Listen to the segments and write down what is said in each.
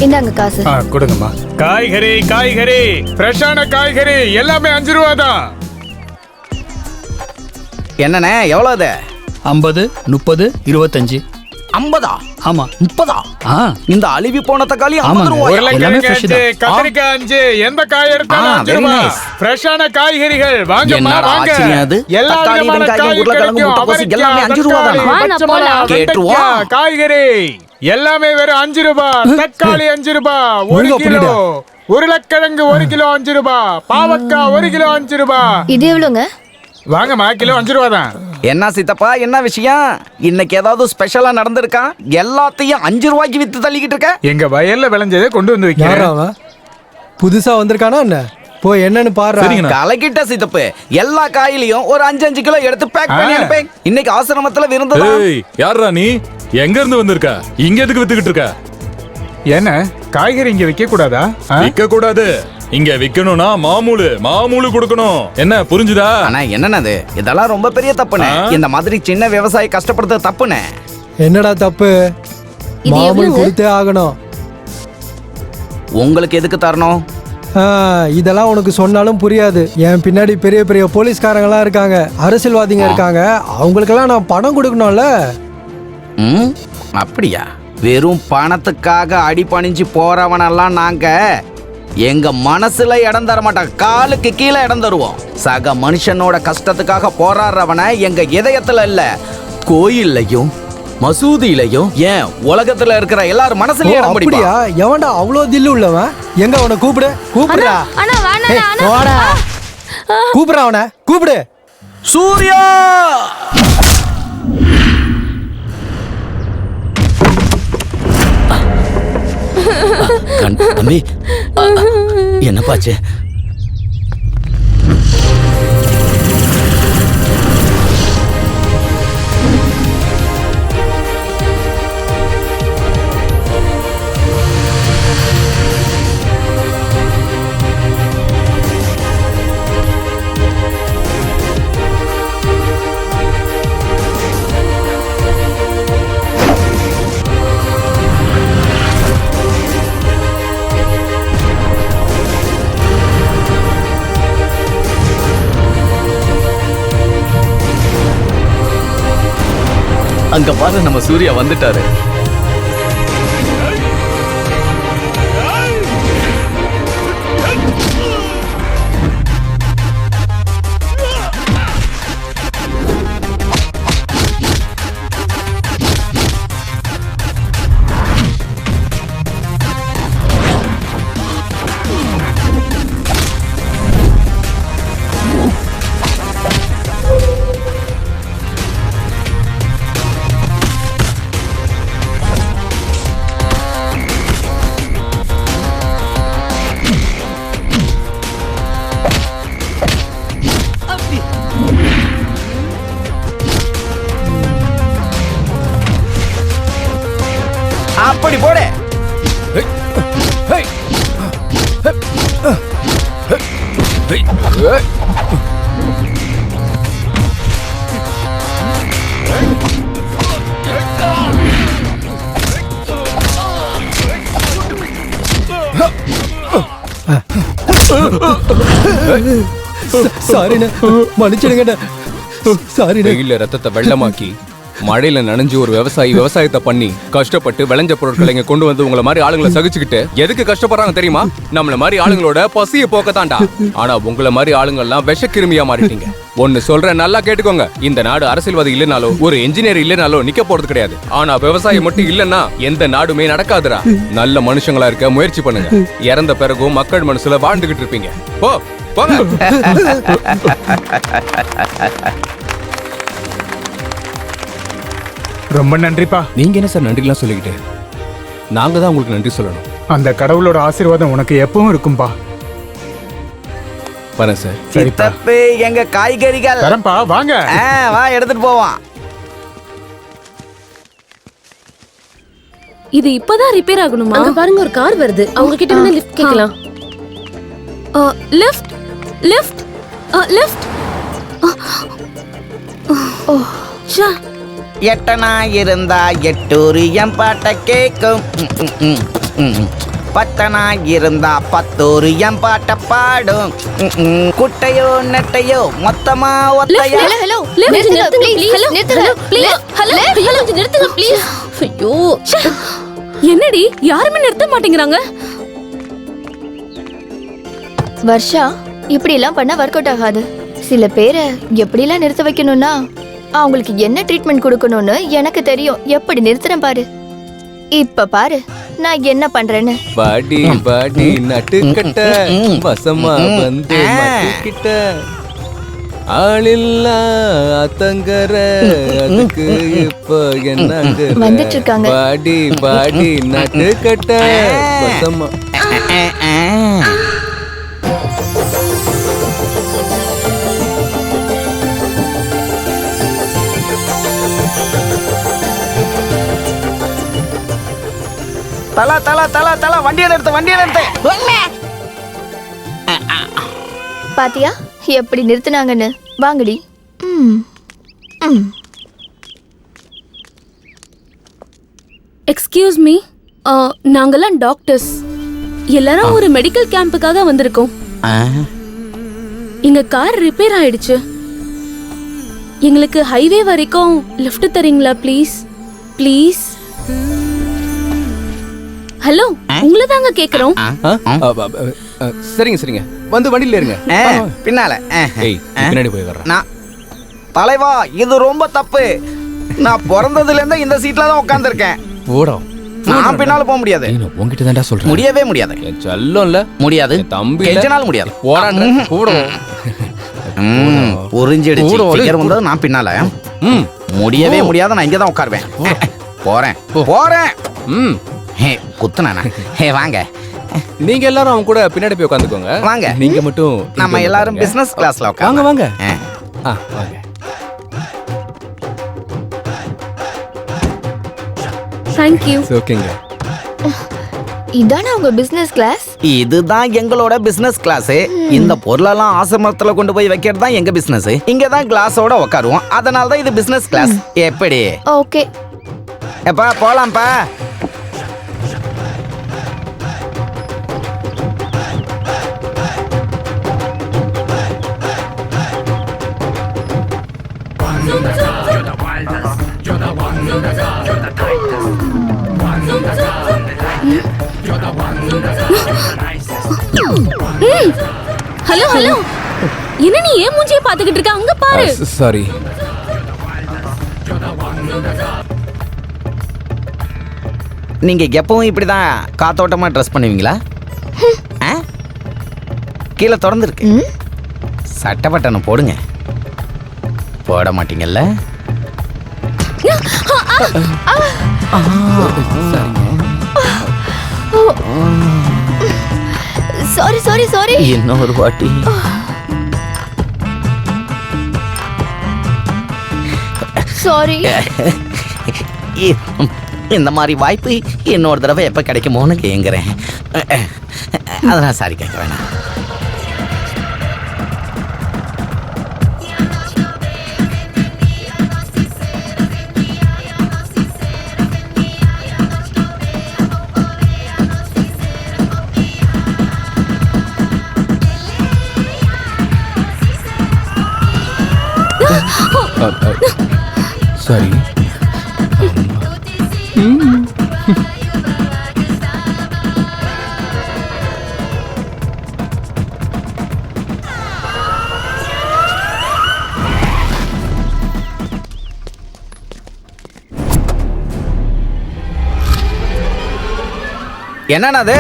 இந்தாங்க காசு. கொடுங்கம்மா. காய்கறி காய்கறி ஃப்ரெஷ்ஷான காய்கறி எல்லாமே 5 ரூபா தான். என்னண்ணே எவ்வளவு அது? 50, 30, 25. 50? ஆமா. 30? ஆ, இந்த அழுவி போன தக்காளி 50 ஆமாங்க. ரூபாயா? எல்லாமே உருளைக்கிழங்கு fresh 5, தான். கத்திரிக்காய் 5, எந்த காய் எடுத்தாலும் 5 very ரூபா. nice. ஃப்ரெஷ்ஷான காய்கறிகள் வாங்கம்மா என்னடா வாங்க. ஆச்சரியம் அது? எல்லா தக்காளி, விதமான வெங்காயம், காயும் உருளைக்கிழங்கு, கிடைக்கும். முட்டைக்கோசு எல்லாமே அவரைக்காய், 5 ரூபா தக்காளி, தானா? பச்சை போலாம். மிளகாய், கேட்டுருவா? வெண்டைக்காய், காய்கறி எல்லாமே வெறும் 5 ரூபா. தக்காளி 5 ரூபா 1 கிலோ. உருளைக்கிழங்கு 1 கிலோ 5 ரூபா. பாவக்காய் 1 கிலோ 5 ரூபா. இது எவ்வளோங்க? வாங்கம்மா, கிலோ 5 ரூபா தான். என்ன சித்தப்பா என்ன விஷயம்? இன்னைக்கு ஏதாவது ஸ்பெஷலா நடந்திருக்கா? எல்லாத்தையும் 5 ரூபாய்க்கு வித்து தள்ளிக்கிட்டு இருக்க? எங்க வயல்ல விளைஞ்சதை கொண்டு வந்து வைக்கிறேன். யாரா அவன்? புதுசா வந்திருக்கானா என்ன? போய் என்னன்னு பாரு. கலக்கிட்ட சித்தப்பு. எல்லா காயிலையும் ஒரு 5 கிலோ எடுத்து பேக் பண்ணி அனுப்பேன். இன்னைக்கு ஆசிரமத்துல விருந்ததா? ஏய், யாரா நீ? எங்க இருந்து வந்திருக்க? இங்க எதுக்கு வித்துக்கிட்டு இருக்க? என்ன காய்கறி இங்க விக்க கூடாதா? விக்க கூடாது. இங்க விக்கணும்னா மாமூலு கொடுக்கணும். என்ன புரிஞ்சுதா? ஆனா என்னது இதெல்லாம் ரொம்ப பெரிய தப்புனே. இந்த மாதிரி சின்ன விவசாயி கஷ்டப்படுறது தப்புனே. என்னடா தப்பு? இது மாமூல் எவ்வளவுங்க? கொடுத்தே ஆகணும். உங்களுக்கு எதுக்கு தரணும்? இதெல்லாம் உனக்கு சொன்னாலும் புரியாது. என் பின்னாடி பெரிய பெரிய போலீஸ்காரங்களாம் இருக்காங்க, அரசியல்வாதிங்க இருக்காங்க. அவங்களுக்கெல்லாம் நான் பணம் கொடுக்கணும்ல. ம், அப்படியா? வெறும் பணத்துக்காக அடி பணிஞ்சு போறவனெல்லாம் நாங்க எங்க மனசுல இடம் தர மாட்டோம். காலுக்கு கீழே இடம் தருவோம். சக மனுஷனோட கஷ்டத்துக்காக போராடுறவன எங்க இதயத்துல இல்ல, கோயில்லையும் மசூதியிலையும் ஏன் உலகத்துல இருக்கிற எல்லாரும் மனசுலயும் இடம் அப்படியா? பிடிப்பா. எவன்டா அவ்வளோ தில்லு உள்ளவன்? எங்க அவனை கூப்பிடுறா. அண்ணா வேணாம் ஏய், அண்ணா. வாடா. கூப்பிடுறா அவனை, கூப்பிடு. சூர்யா! தம்பி, என்னப்பாச்சு? அங்க பாரு, நம்ம சூர்யா வந்துட்டாரு. அப்படி போடு. சாரிண்ணே, மன்னிச்சிடுங்கண்ணே. சாரிண்ணே. வெயில ரத்தத்தை வெள்ளமாக்கி மழையில நனைஞ்சு ஒரு விவசாயி விவசாயத்தை பண்ணி கஷ்டப்பட்டு விளைஞ்ச பொருட்களை இங்க கொண்டு வந்து உங்களை மாதிரி ஆளுங்களை சகிச்சுக்கிட்டு எதுக்கு கஷ்டப்படுறாங்க தெரியுமா? நம்மள மாதிரி ஆளுங்களோட பசிய போக்கத்தாண்டா. ஆனா உங்களை மாதிரி ஆளுங்க எல்லாம் விஷக்கிருமியா மாறிட்டீங்க. ஒன்னு சொல்றேன், நல்லா கேட்டுக்கோங்க. இந்த நாடு அரசியல்வாதி இல்லனாலோ ஒரு என்ஜினியர் இல்லனாலோ நிக்க போறது கிடையாது. ஆனா விவசாயம் மட்டும் இல்லன்னா எந்த நாடுமே நடக்காதுடா. நல்ல மனுஷங்களா இருக்க முயற்சி பண்ணுங்க. இறந்த பிறகும் மக்கள் மனசுல வாழ்ந்துகிட்டு இருப்பீங்க. போ போங்க. ரொம்ப நன்றிப்பா. நீங்க என்ன சார் நன்றிலாம் சொல்லிக்கிட்டு? நாங்க தான் உங்களுக்கு நன்றி சொல்லணும். அந்த கடவுளோட ஆசீர்வாதம் உனக்கு எப்பவும் இருக்கும்பா. வரேன் சார். சித்தப்பு, எங்க காய்கறிகள். தரம்பா, வாங்க. வா, எடுத்துட்டு போவான். இது இப்பதான் ரிப்பேர் ஆகணுமா? அங்க பாருங்க, ஒரு கார் வருது. அவங்க கிட்ட வந்து லிஃப்ட் கேட்கலாம். Lift lift lift. ஷா, எட்டனா இருந்தா எட்டூரியம் பாட்ட கேக்கும். பத்தனா இருந்தா பத்தோரு என் பாட்ட பாடும் குட்டையோ நெட்டையோ மொத்தமா ஒத்தையா. ஹலோ நிறுத்துங்க, ப்ளீஸ் hello, நிறுத்துங்க hello, ப்ளீஸ் hello, ஹலோ நிறுத்துங்க ப்ளீஸ். ஐயோ என்னடி யாருமே நிறுத்த மாட்டேங்கிறாங்க. வர்ஷா, இப்படி எல்லாம் பண்ணா ஒர்க் அவுட் ஆகாது. சில பேரை எப்படி எல்லாம் நிறுத்த வைக்கணும்னா அவங்களுக்கு என்ன ட்ரீட்மெண்ட் கொடுக்கணும்னு எனக்கு தெரியும். எப்படி நிறுத்துறேன் பாரு. இப்ப பாரு நான் என்ன பண்றேன்னு. பாடி பாடி நட்டுக்கட்ட வசமா வந்து மாட்டிக்கிட்ட ஆளில்லா அத்தங்கர அதுக்கு இப்ப என்னங்க வந்துட்டு இருக்காங்க. பாடி பாடி நட்டுக்கட்ட வசமா. தல தல தல தல வண்டியை நிறுத்து. பாத்தியா எப்படி நிறுத்துனாங்கன்னு. வாங்கடி. எக்ஸ்கியூஸ் மீ, நாங்கெல்லாம் டாக்டர்ஸ். எல்லாரும் ஒரு மெடிக்கல் கேம்புக்காக வந்திருக்கோம். எங்க கார் ரிப்பேர் ஆயிடுச்சு. எங்களுக்கு ஹைவே வரைக்கும் லிஃப்ட் தரீங்களா ப்ளீஸ்? ப்ளீஸ். ஹலோ, உங்களை தாங்க கேக்குறோம். சரிங்க சரிங்க, வந்து வண்டியில இருங்க. பின்னால ஏய், பின்னாடி போய் வர்றேன். நான் தலைவா, இது ரொம்ப தப்பு. நான் பிறந்ததுல இருந்து இந்த சீட்ல தான் உட்கார்ந்திருக்கேன். போடா, நான் பின்னால போக முடியாது. உங்ககிட்ட தான்டா சொல்றேன். முடியவே முடியாது. என் செல்லம்ல முடியாது. என் தம்பி கெஞ்சனாலும் முடியாது. போறான். போடுவோம். புரிஞ்சிடுச்சு. ஃபிகர் வந்தது நான் பின்னால. முடியவே முடியாது. நான் இங்க தான் உட்காருவேன். போறேன். ஹே குத்துனானா. ஹே வாங்க. நீங்க எல்லாரும் அவங்க கூட பின்னாடி போய் உட்காந்துக்கோங்க. வாங்க. நீங்க மட்டும் நம்ம எல்லாரும் பிசினஸ் கிளாஸ்ல வாங்க உட்காருங்க. வாங்க. வாங்க. Thank you. ஓகேங்க. இதானே உங்க பிசினஸ் கிளாஸ்? இதுதான் எங்களோட பிசினஸ் கிளாஸ். இந்த பொருளெல்லாம் ஆசிரமத்துல கொண்டு போய் வைக்கிறது தான் எங்க பிசினஸ். இங்க தான் கிளாஸோட உட்காருவோம். அதனால தான் இது பிசினஸ் கிளாஸ். எப்படி? ஓகே. எப்பா போலாம்ப்பா. ஹலோ ஹலோ, என்ன நீ ஏன் மூஞ்சியை பாத்துக்கிட்டு இருக்க? அங்க பாரு. சாரி. நீங்க எப்பவும் இப்படிதான் காத்தோட்டமா ட்ரெஸ் பண்ணுவீங்களா? கீழே திறந்துருக்கு. சட்டை பட்டனை போடுங்க. போட மாட்டீங்கல்ல? Sorry sorry sorry. இன்னொரு வாட்டி. சாரி. இந்த மாதிரி வாய்ப்பு இன்னொரு தடவை எப்ப கிடைக்குமோன்னு கேங்குறேன். அதெல்லாம் சாரி கேட்க வேணாம். சாரி. என்னன்னா அது?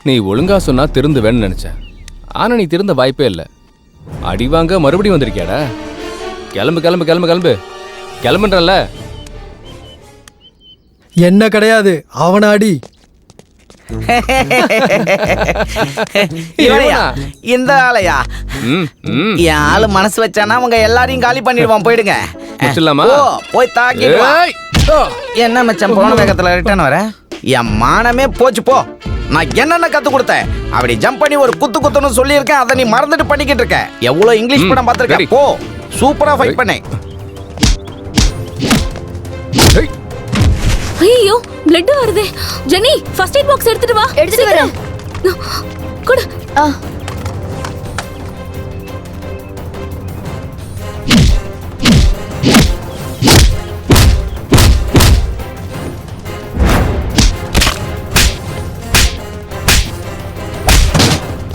நீ ஒழுங்கா சொன்னா திருந்துவேன்னு நினைச்சேன். ஆனா நீ திருந்த வாய்ப்பே இல்லை. அடி வாங்க மறுபடியும் வந்திருக்கியாடா? கிளம்பு கிளம்பு கிளம்பு கிளம்பு கிளம்புன்றல. என்ன கிடையாது, அவன அடி. இவனையா? இந்த ஆளையா? என் ஆளு மனசு வச்சானா உங்க எல்லாரையும் காலி பண்ணிடுவான். போயிடுங்க. முடிச்சிடலாமா? போய் தாக்கிடுவான். என்ன மச்சான் போன வேகத்துல ரிட்டர்ன் வர? என் மானமே போச்சு போ. நான் என்னென்ன கத்து கொடுத்தேன்? அப்படி ஜம்ப் பண்ணி ஒரு குத்து குத்துன்னு சொல்லியிருக்கேன். அதை நீ மறந்துட்டு பண்ணிக்கிட்டு இருக்க. எவ்வளவு இங்கிலீஷ் படம் பார்த்திருக்க? போ சூப்பரா ஃபைட் பண்ணு. ஐயோ பிளட் வருதே. ஜெனி ஃபர்ஸ்ட் எய்ட் பாக்ஸ் எடுத்துட்டு வா. எடுத்துட்டு வரேன். கொடு. ஆ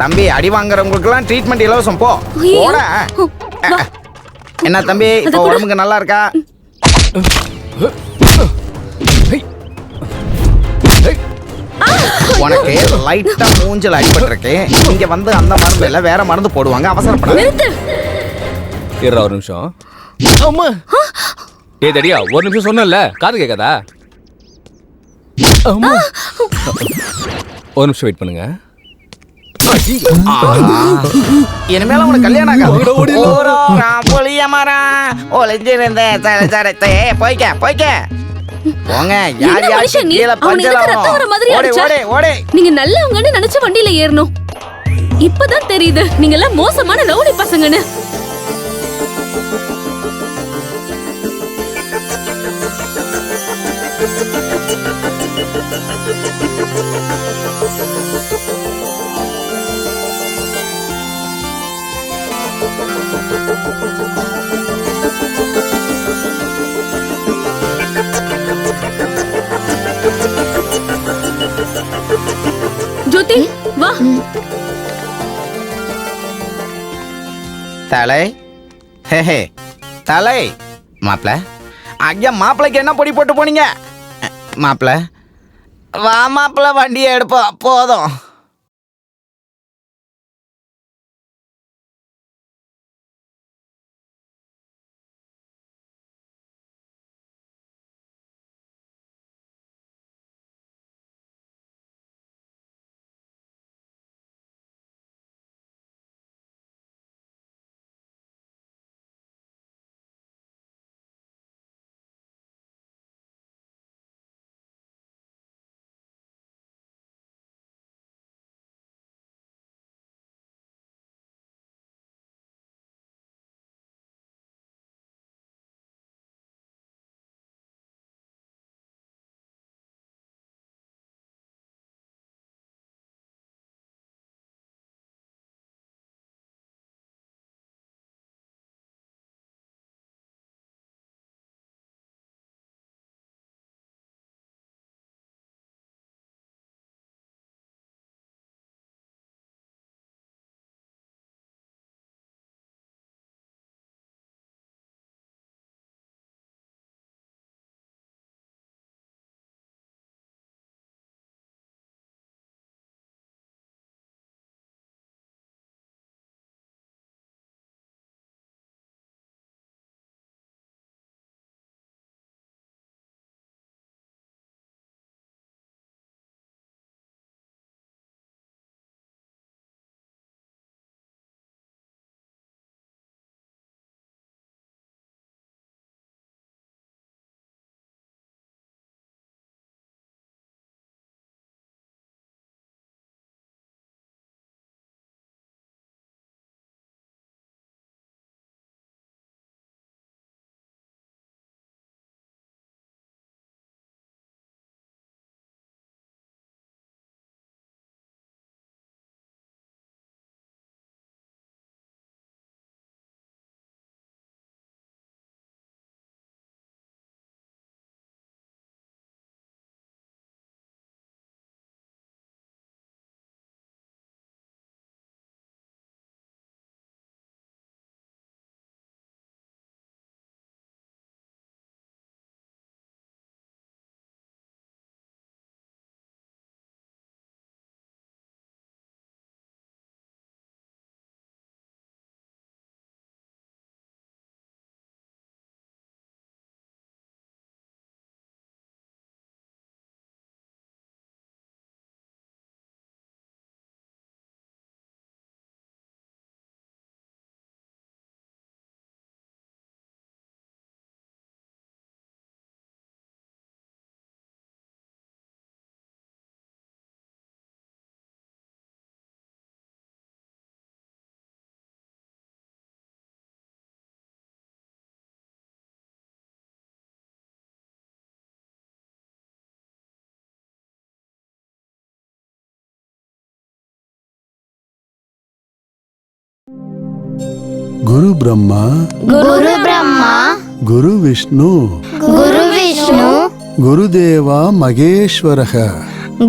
தம்பி அடி வாங்குறவங்களுக்குலாம் ட்ரீட்மெண்ட் இலவசம் போ ஐயோ. போட வா. என்ன தம்பி இப்போ உடம்புக்கு நல்லா இருக்கா? உனக்கு லைட்டா மூஞ்சல் அடிபட்டிருக்கு. இங்க வந்து அந்த மருந்து இல்ல வேற மருந்து போடுவாங்க, அவசரப்படாத. நிறுத்து. இருடா ஒரு நிமிஷம். அம்மா. ஏய் தடியா ஒரு நிமிஷம் சொன்னேன்ல காது கேட்காதா? அம்மா. ஒரு நிமிஷம் வெயிட் பண்ணுங்க. இனிமேல உனக்கு கல்யாணம் ஆகாது. புளிய மரம் ஒளிஞ்சிருந்த சரத்தை போய்க்க போய்க்க போங்க. யார் என்ன யார் மனுஷன் நீ? கீழே அவனுக்கு எதுக்கு ரத்தம் வர மாதிரி ஓடே அடிச்ச? ஓடே ஓடே. நீங்க நல்லவங்கன்னு நினைச்சு வண்டியில ஏறணும். இப்பதான் தெரியுது நீங்க எல்லாம் மோசமான ரவுடி பசங்கன்னு. ஜோதி வா. தலை ஹே தலை மாப்பிள ஐயா மாப்பிளைக்கு என்ன பொடி போட்டு போனீங்க? மாப்பிள வா மாப்பிள வண்டியை எடுப்போம் போதும். குரு பிரம்மா குரு பிரம்மா குரு விஷ்ணு குரு விஷ்ணு குருதேவா மகேஸ்வரः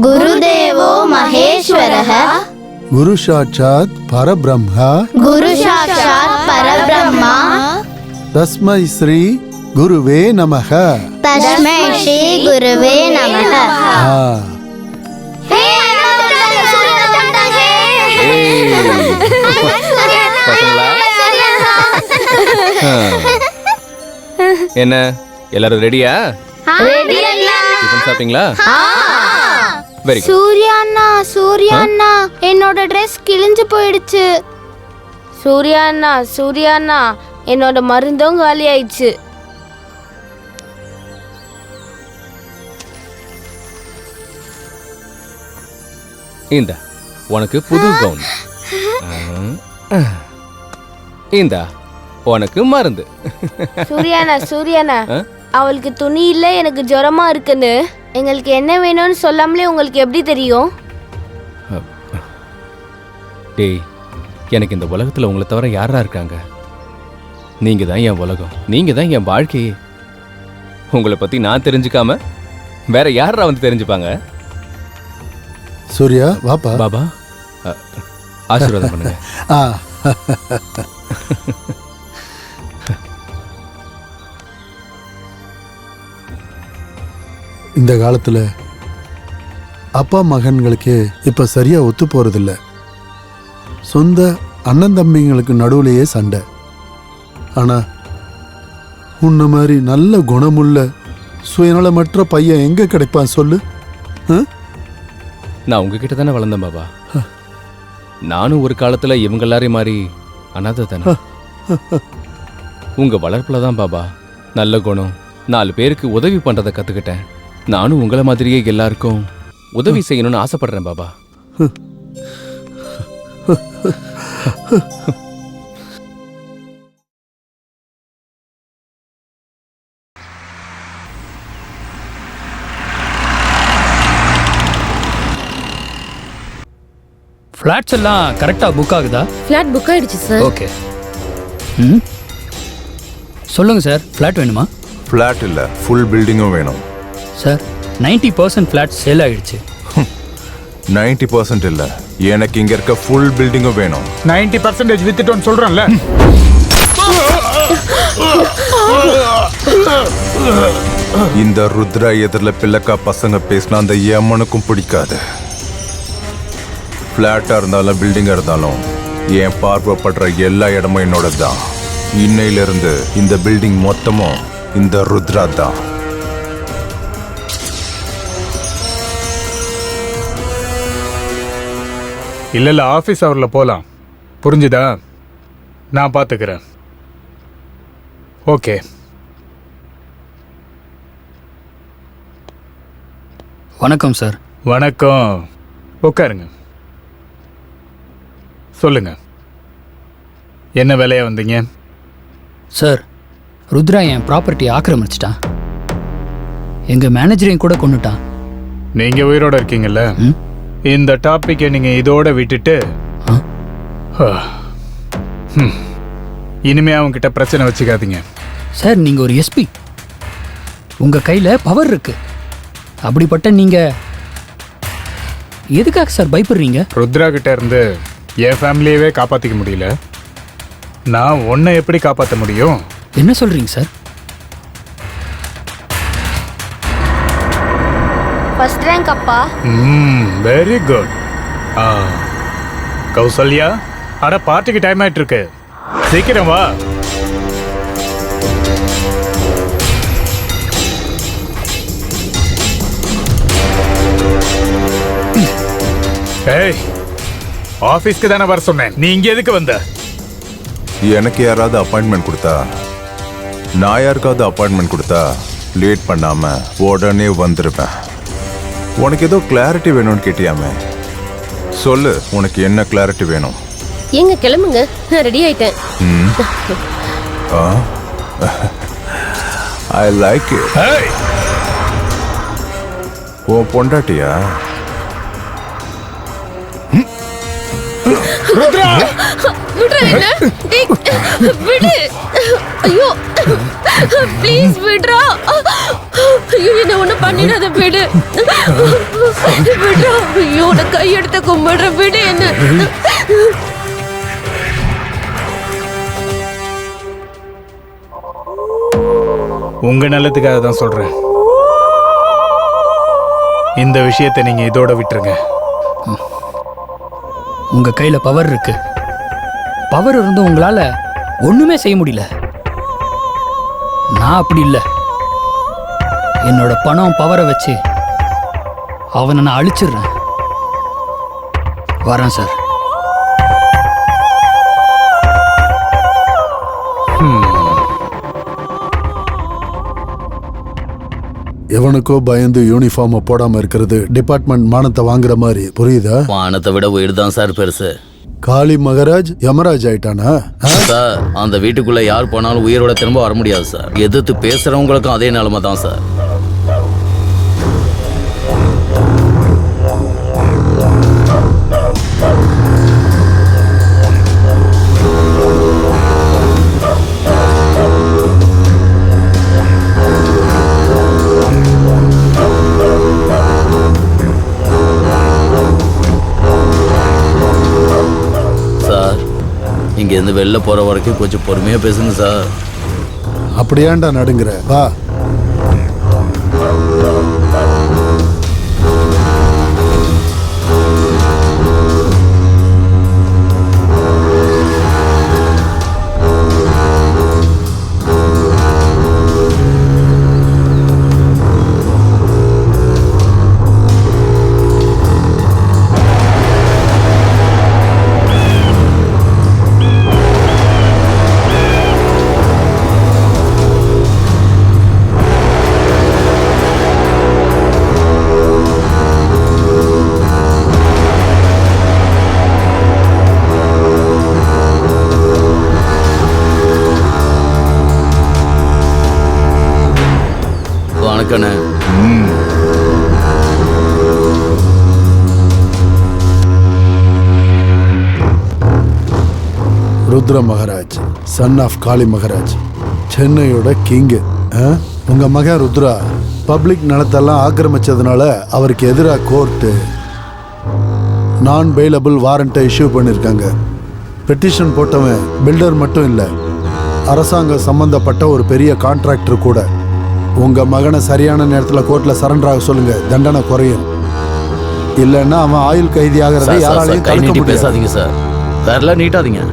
குருதேவோ மகேஸ்வரः குரு சாட்சாத் பரபிரம்மா குரு சாட்சாத் பரபிரம்மா தஸ்மை ஸ்ரீ குருவே நமः. தஸ்மை ஸ்ரீ குருவே நமः. என்ன எல்லாரும் ரெடியா? டிஃபன் சாப்பிட்டீங்களா? Very good. சூர்யா அண்ணா என்னோட ட்ரெஸ் கிழிஞ்சு போயிடுச்சு. சூர்யா அண்ணா என்னோட மருந்தும் காலி ஆயிடுச்சு. இந்த உனக்கு புது கவுன். இந்த உனக்கு மருந்து. சூர்யாண்ணா அவளுக்கு துணி இல்ல, எனக்கு ஜுரமா இருக்குன்னு. எங்களுக்கு என்ன வேணும்னு சொல்லாமலே உங்களுக்கு எப்படி தெரியும்? டேய், எனக்கு இந்த உலகத்துல உங்களை தவிர யாரா இருக்காங்க? நீங்க தான் என் உலகம், நீங்க தான் என் வாழ்க்கையே. உங்களை பத்தி நான் தெரிஞ்சுக்காம வேற யாரா வந்து தெரிஞ்சுப்பாங்க? சூர்யா வாப்பா. பாபா ஆசீர்வாதம் பண்ணுங்க. இந்த காலத்துல அப்பா மகன்களுக்கு இப்ப சரியா ஒத்து போறதில்ல. சொந்த அண்ணன் தம்பிங்களுக்கு நடுவுலையே சண்டை. ஆனா உன்ன மாதிரி நல்ல குணமுள்ள சுயநலமற்ற பையன் எங்க கிடைப்பான் சொல்லு? நான் உங்ககிட்ட தானே வளர்ந்தேன் பாபா. நானும் ஒரு காலத்துல இவங்க எல்லாரையும் மாதிரி அனாதை தானே. உங்க வளர்ப்புல தான் பாபா நல்ல குணம், 4 பேருக்கு உதவி பண்றதை கத்துக்கிட்டேன். நானும் உங்களை மாதிரியே எல்லாருக்கும் உதவி செய்யணும்னு ஆசைப்படுறேன் பாபா. ஃப்ளாட்ஸ் எல்லாம் கரெக்டாக புக் ஆகுதா? ஃபிளாட் புக் ஆயிடுச்சு சார். ஓகே. ம் சொல்லுங்கள் சார், ஃப்ளாட் வேணுமா? ஃப்ளாட் இல்லை, ஃபுல் பில்டிங்கும் வேணும் சார். 90% ஃப்ளாட் சேல் ஆகிடுச்சு. 90% இல்லை, எனக்கு இங்கே இருக்க ஃபுல் பில்டிங்கும் வேணும். 90% வித்துட்டோன்னு சொல்கிறேன்ல. இந்த ருத்ரா எதிரில் பிள்ளைக்கா பசங்க பேசினா அந்த எம்மனுக்கும் பிடிக்காது. ஃப்ளாட்டாக இருந்தாலும் பில்டிங்காக இருந்தாலும் என் பார்வைப்படுற எல்லா இடமும் என்னோட தான். இன்னையிலிருந்து இந்த பில்டிங் மொத்தமும் இந்த ருத்ரா தான். இல்லை ஆஃபீஸ் ஹவரில் போகலாம், புரிஞ்சுதா? நான் பார்த்துக்கிறேன். ஓகே. வணக்கம் சார். வணக்கம், உட்காருங்க. சொல்லுங்க, என்ன வேலையா வந்தீங்க? சார், ருத்ரா என் ப்ராப்பர்ட்டி ஆக்கிரமிச்சிட்டான். எங்கள் மேனேஜரையும் கூட கொண்டுட்டான். நீங்கள் உயிரோட இருக்கீங்கல்ல? இந்த டாப்பிக்கை நீங்கள் இதோட விட்டுட்டு இனிமே அவங்ககிட்ட பிரச்சனை வச்சுக்காதீங்க. சார், நீங்கள் ஒரு எஸ்பி, உங்கள் கையில் பவர் இருக்கு. அப்படிப்பட்ட நீங்கள் எதுக்காக சார் பயப்படுறீங்க? ருத்ரா கிட்ட இருந்து என் ஃபேமிலியவே காப்பாற்றிக்க முடியல, நான் உன்னை எப்படி காப்பாற்ற முடியும்? என்ன சொல்கிறீங்க சார்? ஃபர்ஸ்ட் ரேங்க் அப்பா. Very good. கௌசல்யா, அட பார்ட்டிக்கு டைம் ஆயிட்டு இருக்கு, சீக்கிரம் வா. ஏய், ஆபீஸ்க்கு தானே வர சொன்னேன், நீ இங்க எதுக்கு வந்த? எனக்கு யாராவது அப்பாயின்மெண்ட் கொடுத்தா, நான் யாருக்காவது அப்பாயின்மெண்ட் கொடுத்தா லேட் பண்ணாம உடனே வந்துருப்பேன். உனக்கு ஏதோ கிளாரிட்டி வேணும்னு கேட்டியாமே, சொல்லு, உனக்கு என்ன கிளாரிட்டி வேணும்? எங்க கிளம்புங்க, நான் ரெடி ஆயிட்டேன். I like it. ஓ பொண்டாட்டியா? ருத்ரா விடுறா என்ன? டேய், விடு. ஐயோ ப்ளீஸ் விடுறா. ஐயோ என்ன ஒண்ணு பண்ணிடாத, விடு. விடுறா. ஐயோ நான் கையெடுத்த கும்பிடுற, விடு என்ன. உங்க நல்லதுக்காக தான் சொல்றேன். இந்த விஷயத்தை நீங்க இதோட விட்டுருங்க. உங்க கையில பவர் இருக்கு. பவர் இருந்தும் உங்களால ஒண்ணுமே செய்ய முடியல. நான் அப்படி இல்லை. என்னோட பணம் பவரை வச்சு அவனை நான் அழிச்சிடுறேன். வரேன் சார். எவனுக்கோ பயந்து யூனிஃபார்மை போடாம இருக்கிறது டிபார்ட்மெண்ட் மானத்தை வாங்குற மாதிரி, புரியுதா? வானத்தை விட உயிர் தான் சார் பெருசு. காளி மகராஜ் யமராஜ் ஆயிட்டானா? சார் அந்த வீட்டுக்குள்ள யார் போனாலும் உயிரோட திரும்ப வர முடியாது சார். எதிர்த்து பேசுறவங்களுக்கும் அதே நிலைமை தான் சார். இங்க இருந்து வெளில போற வரைக்கும் கொஞ்சம் பொறுமையா பேசுங்க சார். அப்படியாண்டா நடுங்குற? வா. வணக்கண்ணே. ருத்ர மகராஜ், சன் ஆஃப் காளி மகராஜ், சென்னையோட கிங்கு. உங்க மகன் ருத்ரா பப்ளிக் நிலத்தெல்லாம் ஆக்கிரமிச்சதுனால அவருக்கு எதிராக கோர்ட்டு நான் பெயிலபிள் வாரண்ட்டை இஷ்யூ பண்ணியிருக்காங்க. பெட்டிஷன் போட்டவன் பில்டர் மட்டும் இல்லை, அரசாங்கம் சம்பந்தப்பட்ட ஒரு பெரிய கான்ட்ராக்டர் கூட. உங்க மகனை சரியான நேரத்தில் கோர்ட்ல சரண்டர் ஆக சொல்லுங்க, தண்டனை குறையும். இல்லைன்னா அவன் ஆயுள் கைதி ஆகிறத யாராலையும் தடுக்க முடியாது. பேசாதீங்க சார், வேற நீட்டாதீங்க.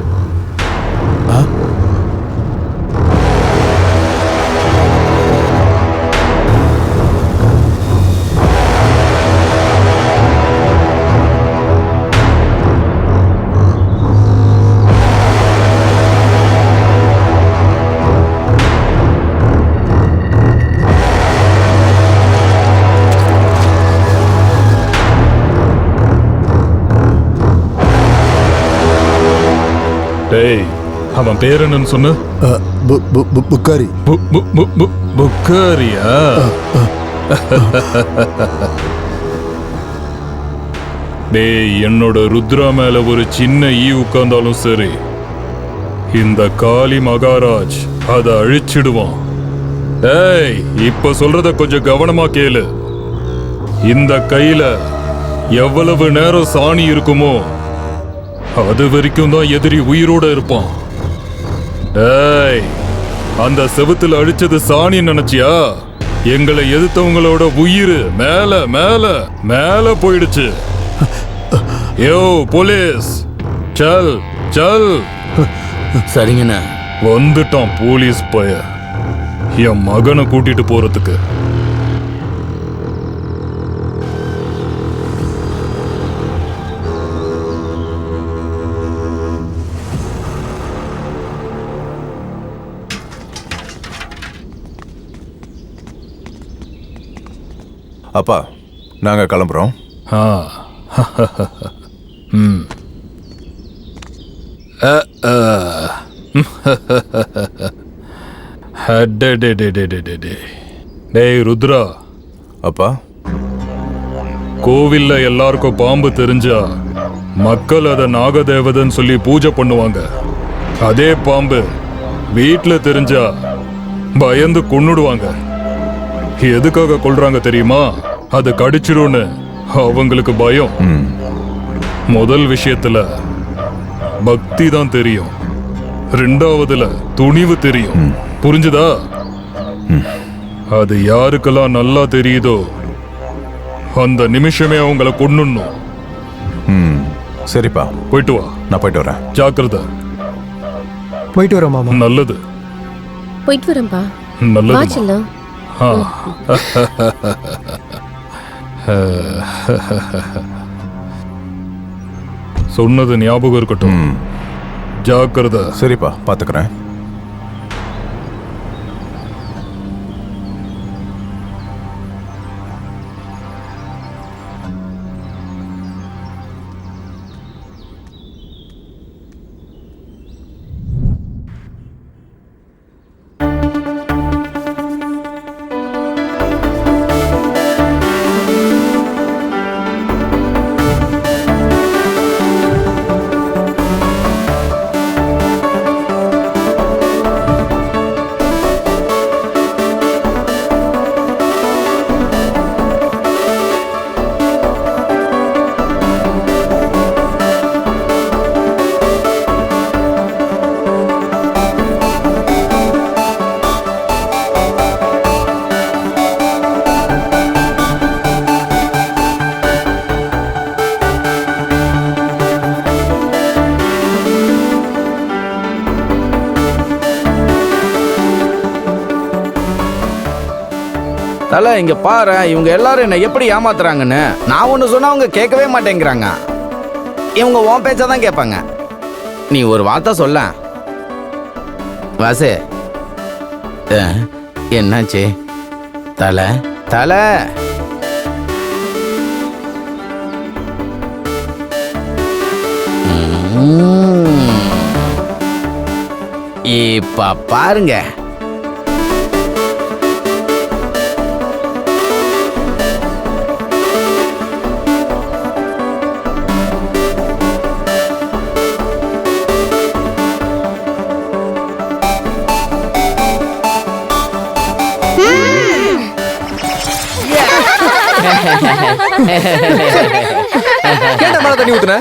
டேய், அவன் பேர் என்னன்னு சொன்ன? புக்காரி. புக்காரியா? டேய், என்னோட ருத்ரா மேல ஒரு சின்ன ஈ உட்கார்ந்தாலும் சரி, இந்த காளி மகாராஜ் அதை அழிச்சிடுவான். டேய், இப்ப சொல்றத கொஞ்சம் கவனமா கேளு. இந்த கையில எவ்வளவு நேரம் சாணி இருக்குமோ அது வரைக்கும் தான் எதிரி உயிரோட இருப்பான். டேய், அந்த செவுத்துல அடிச்சது சாணி நினைச்சியா? எங்களை எதிர்த்தவங்களோட உயிர் மேல மேல மேல போயிடுச்சு. யோ போலீஸ், சல் சல். சரிங்கண்ணா. வந்துட்டான் போலீஸ் பய என் மகனை கூட்டிட்டு போறதுக்கு. அப்பா, நாங்க கிளம்புறோம். டேய் ருத்ரா, அப்பா, கோவில்ல எல்லாருக்கும் பாம்பு தெரிஞ்சா மக்கள் அதை நாகதேவதன்னு சொல்லி பூஜை பண்ணுவாங்க. அதே பாம்பு வீட்ல தெரிஞ்சா பயந்து கொன்னுடுவாங்க. எதுக்காக கொல்றாங்க தெரியுமா? அது கடிச்சிரும்னு அவங்களுக்கு பயம். முதல் விஷயத்துல பக்தி தான் தெரியும், ரெண்டாவதுல துணிவு தெரியும். புரிஞ்சுதா? அது யாருக்கெல்லாம் நல்லா தெரியுதோ அந்த நிமிஷமே அவங்கள கொன்னுடணும். சரிப்பா, போயிட்டு வா. நான் போயிட்டு வரேன். ஜாக்கிரதை. போயிட்டு வரோம் மாமா. நல்லது போயிட்டு வரேன்பா. நல்லது. செல்லம். சொன்னது ஞாபகம் இருக்கட்டும். ஜாக்கிரதை. சரிப்பா, பாத்துக்கிறேன். தல, இங்க பாரு, இவங்க எல்லாரும் என்ன எப்படி ஏமாத்துறாங்கன்னு. நான் ஒண்ணு சொன்னா அவங்க கேட்கவே மாட்டேங்கிறாங்க. இவங்க உன் பேச்சாதான் கேட்பாங்க. நீ ஒரு வார்த்தை சொல்ல. வாசு, என்னாச்சு? தல தல இப்ப பாருங்க. கேட்ட மேல தண்ணி ஊத்துன?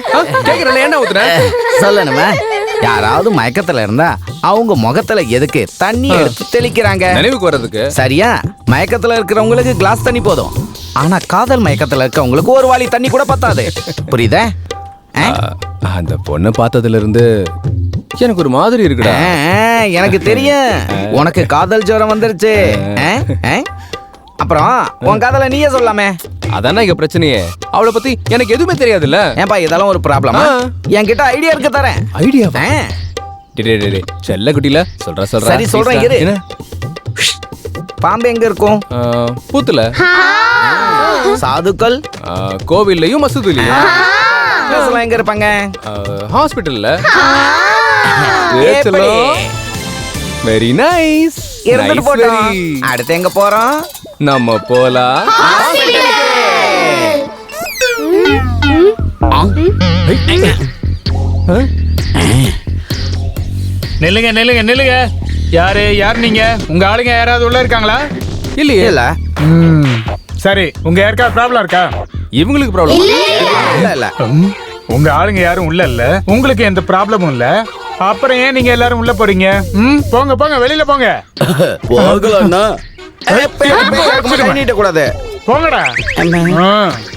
கேக்குறல என்ன ஊத்துன? சொல்லணுமா? யாராவது மயக்கத்துல இருந்தா அவங்க முகத்துல எதுக்கு தண்ணி எடுத்து தெளிக்கிறாங்க? நினைவுக்கு வர்றதுக்கு. சரியா? மயக்கத்துல இருக்கிறவங்களுக்கு கிளாஸ் தண்ணி போதும். ஆனா காதல் மயக்கத்துல இருக்கவங்களுக்கு ஒரு வாளி தண்ணி கூட பத்தாது. புரியுதா? அந்த பொண்ணை பார்த்ததுல இருந்து எனக்கு ஒரு மாதிரி இருக்குடா. எனக்கு தெரியும் உனக்கு காதல் ஜுரம் வந்துருச்சு. அப்புறம் உன் காதல நீயே சொல்லாமே. அதானே இங்க பிரச்சனையே. அவளை பத்தி எனக்கு எதுவுமே தெரியாதுல்ல. ஏன்பா இதெல்லாம் ஒரு ப்ராப்ளமா? என்கிட்ட ஐடியா இருக்கு, தரேன். ஐடியா? செல்ல குட்டில சொல்ற. சரி சொல்றேன், இரு. பாம்பு எங்க இருக்கும்? பூத்துல. சாதுக்கள் கோவில்லையும் மசூதிலையும். எங்க இருப்பாங்க? ஹாஸ்பிட்டல்ல. Very nice. இருந்துட்டு போட்டோம். அடுத்து எங்க போறோம்? நம்ம போலாம். நில்லுங்க நில்லுங்க நில்லுங்க. யார் நீங்க? உங்க ஆளுங்க யாராவது உள்ள இருக்காங்களா? இல்லையே. இல்ல. சரி, உங்க யாருக்காவது ப்ராப்ளம் இருக்கா? இவங்களுக்கு ப்ராப்ளம் இல்ல. உங்க ஆளுங்க யாரும் உள்ள இல்ல, உங்களுக்கு எந்த ப்ராப்ளமும் இல்ல. அப்புறம் ஏன் நீங்க எல்லாரும் உள்ள போறீங்க? போங்க போங்க, வெளியில போங்க. கூடாது. போங்கடா.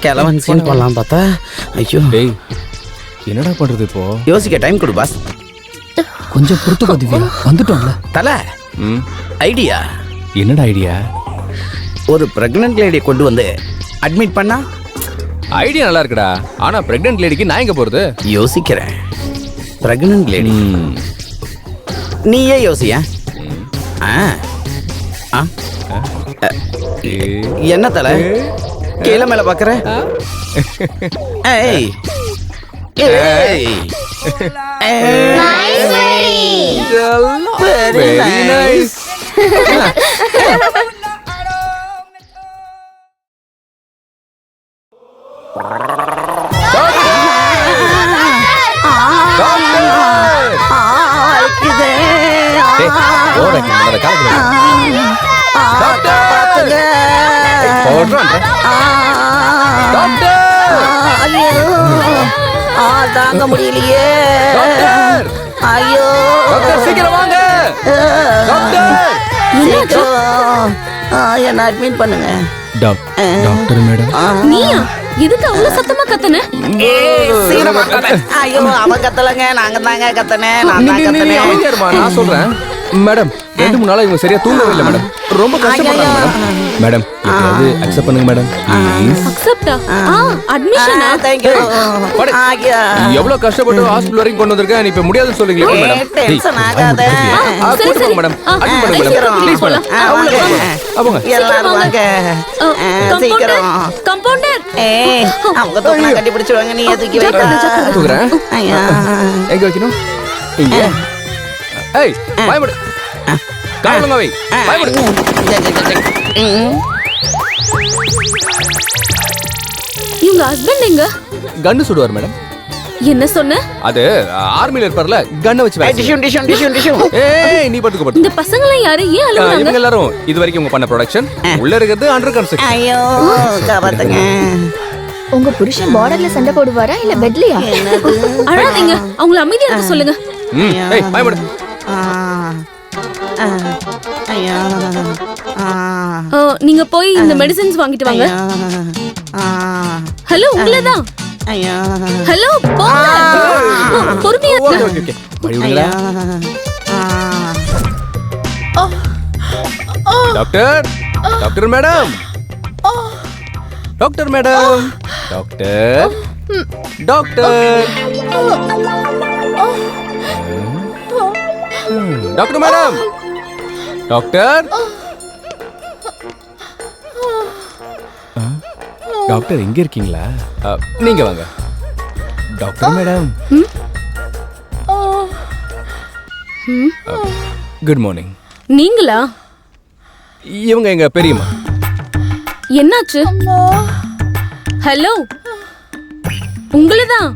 கிழவன் சீன் போடலாம் பார்த்தா. ஐயோ, என்னடா பண்றது இப்போ? யோசிக்க டைம் கொடு பாஸ். கொஞ்சம் பொறுத்துக்கோ திவ்யா, வந்துட்டோம்ல. தல, ஐடியா. என்னடா ஐடியா? ஒரு பிரெக்னன்ட் லேடியை கொண்டு வந்து அட்மிட் பண்ணா? ஐடியா நல்லா இருக்குடா. ஆனா பிரெக்னன்ட் லேடிக்கு நான் எங்க போறது? யோசிக்கிறேன். பிரெக்னன்ட் லேடி நீயே யோசிய. என்ன தல கீழே மேல பாக்குற? ஏய் வெரி நைஸ். தாங்க முடியலையே. ஐயோ சீக்கிரம் வாங்க. என்ன அட்மிட் பண்ணுங்க. Doctor madam. நீயா எதுக்கு அவ்வளவு சத்தமா கத்துன? ஐயோ அவன் கத்தலங்க, நாங்க தாங்க கத்தனேன். நான் தான் கத்தனேன். நான் சொல்றேன் மேடம். 2-3 நாளா இவங்க சரியா தூங்கவே இல்லை மேடம். ரொம்ப கஷ்டப்படுறாங்க மேடம். மேடம் எப்படியாவது அக்செப்ட் பண்ணுங்க மேடம் ப்ளீஸ். அக்செப்டா? அட்மிஷனா? Thank you. எவ்வளவு கஷ்டப்பட்டு ஹாஸ்பிடல் வரைக்கும் கொண்டு வந்திருக்கேன். நீ இப்ப முடியாதுன்னு சொல்றீங்களா மேடம்? டென்ஷன் ஆகாத. கூட்டு போங்க மேடம். அட்மிட் பண்ணுங்க மேடம் ப்ளீஸ் மேடம். அவங்க எல்லாரும் வாங்க. சீக்கிரம். கம்பவுண்டர். அவங்க தூக்கினா கட்டி பிடிச்சிடுவாங்க. நீ தூக்கி வைக்க. தூக்குறேன். எங்க வைக்கணும்? இங்க. ஏய் பயப்படு. காரணமா வை. பயப்படு. இவங்க ஹஸ்பண்ட் எங்க? கன்னு சுடுவார் மேடம். என்ன சொன்ன? அது ஆர்மில இருப்பார்ல, கன்ன வச்சு வேலை டிஷு டிஷு டிஷு டிஷு. ஏய் நீ படுத்துக்க படுத்து. இந்த பசங்க எல்லாம் யாரு? ஏன் அழுகுறாங்க? இவங்க எல்லாரும் இது வரைக்கும் உங்க பண்ண ப்ரொடக்ஷன் உள்ள இருக்குது அண்டர் கன்ஸ்ட்ரக்ஷன். ஐயோ காப்பாத்துங்க. உங்க புருஷன் பார்டர்ல சண்டை போடுவாரா இல்ல பெட்லயா? அழாதீங்க, அவங்கள அமைதியா இருக்க சொல்லுங்க. ஏய் பயப்படு. நீங்க போய் இந்த மெடிசின்ஸ் வாங்கிட்டு வாங்க. ஹலோ உங்களதான். ஹலோ போங்க. பொறுமையா ஓகே ஓகே ஓகே. வழி விடுங்களா? Doctor doctor madam. Doctor madam. Doctor doctor doctor madam. Doctor doctor எங்க இருக்கீங்களா? நீங்க வாங்க. Doctor madam. Good morning. நீங்களா? இவங்க எங்க பெரியம்மா. என்னாச்சு? ஹலோ உங்களதான்.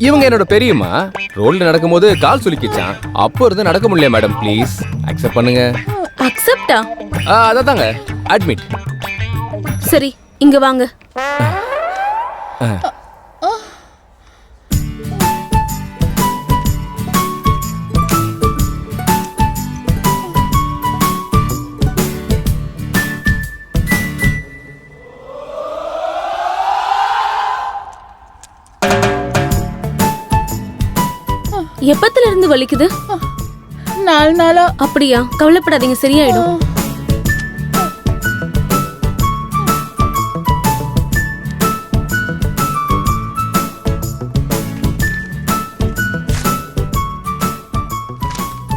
இவங்க என்னோட பெரியம்மா. ரோட்ல நடக்கும்போது கால் சுலுக்கிச்சான். அப்போ இருந்து நடக்க முடியல மேடம். ப்ளீஸ் அக்செப்ட் பண்ணுங்க. அக்செப்டா? அதாங்க அட்மிட். சரி இங்க வாங்க. எப்பத்துல இருந்து வலிக்குது? 4 நாளா. அப்படியா? கவலைப்படாதீங்க, சரியாயிடும்.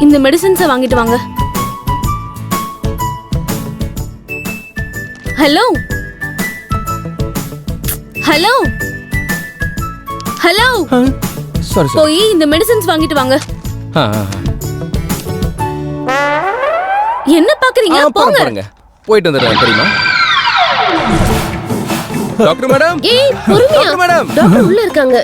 இந்த மெடிசின்ஸை வாங்கிட்டு வாங்க. Hello hello hello. Sorry sorry. போய் இந்த மெடிசின்ஸ் வாங்கிட்டு வாங்க. என்ன பாக்குறீங்க? போங்க. போங்க. போயிட்டு வந்துடுறேன் தெரியுமா? Doctor madam. ஏய் பொறுமையா. Doctor madam. டாக்டர் உள்ள இருக்காங்க.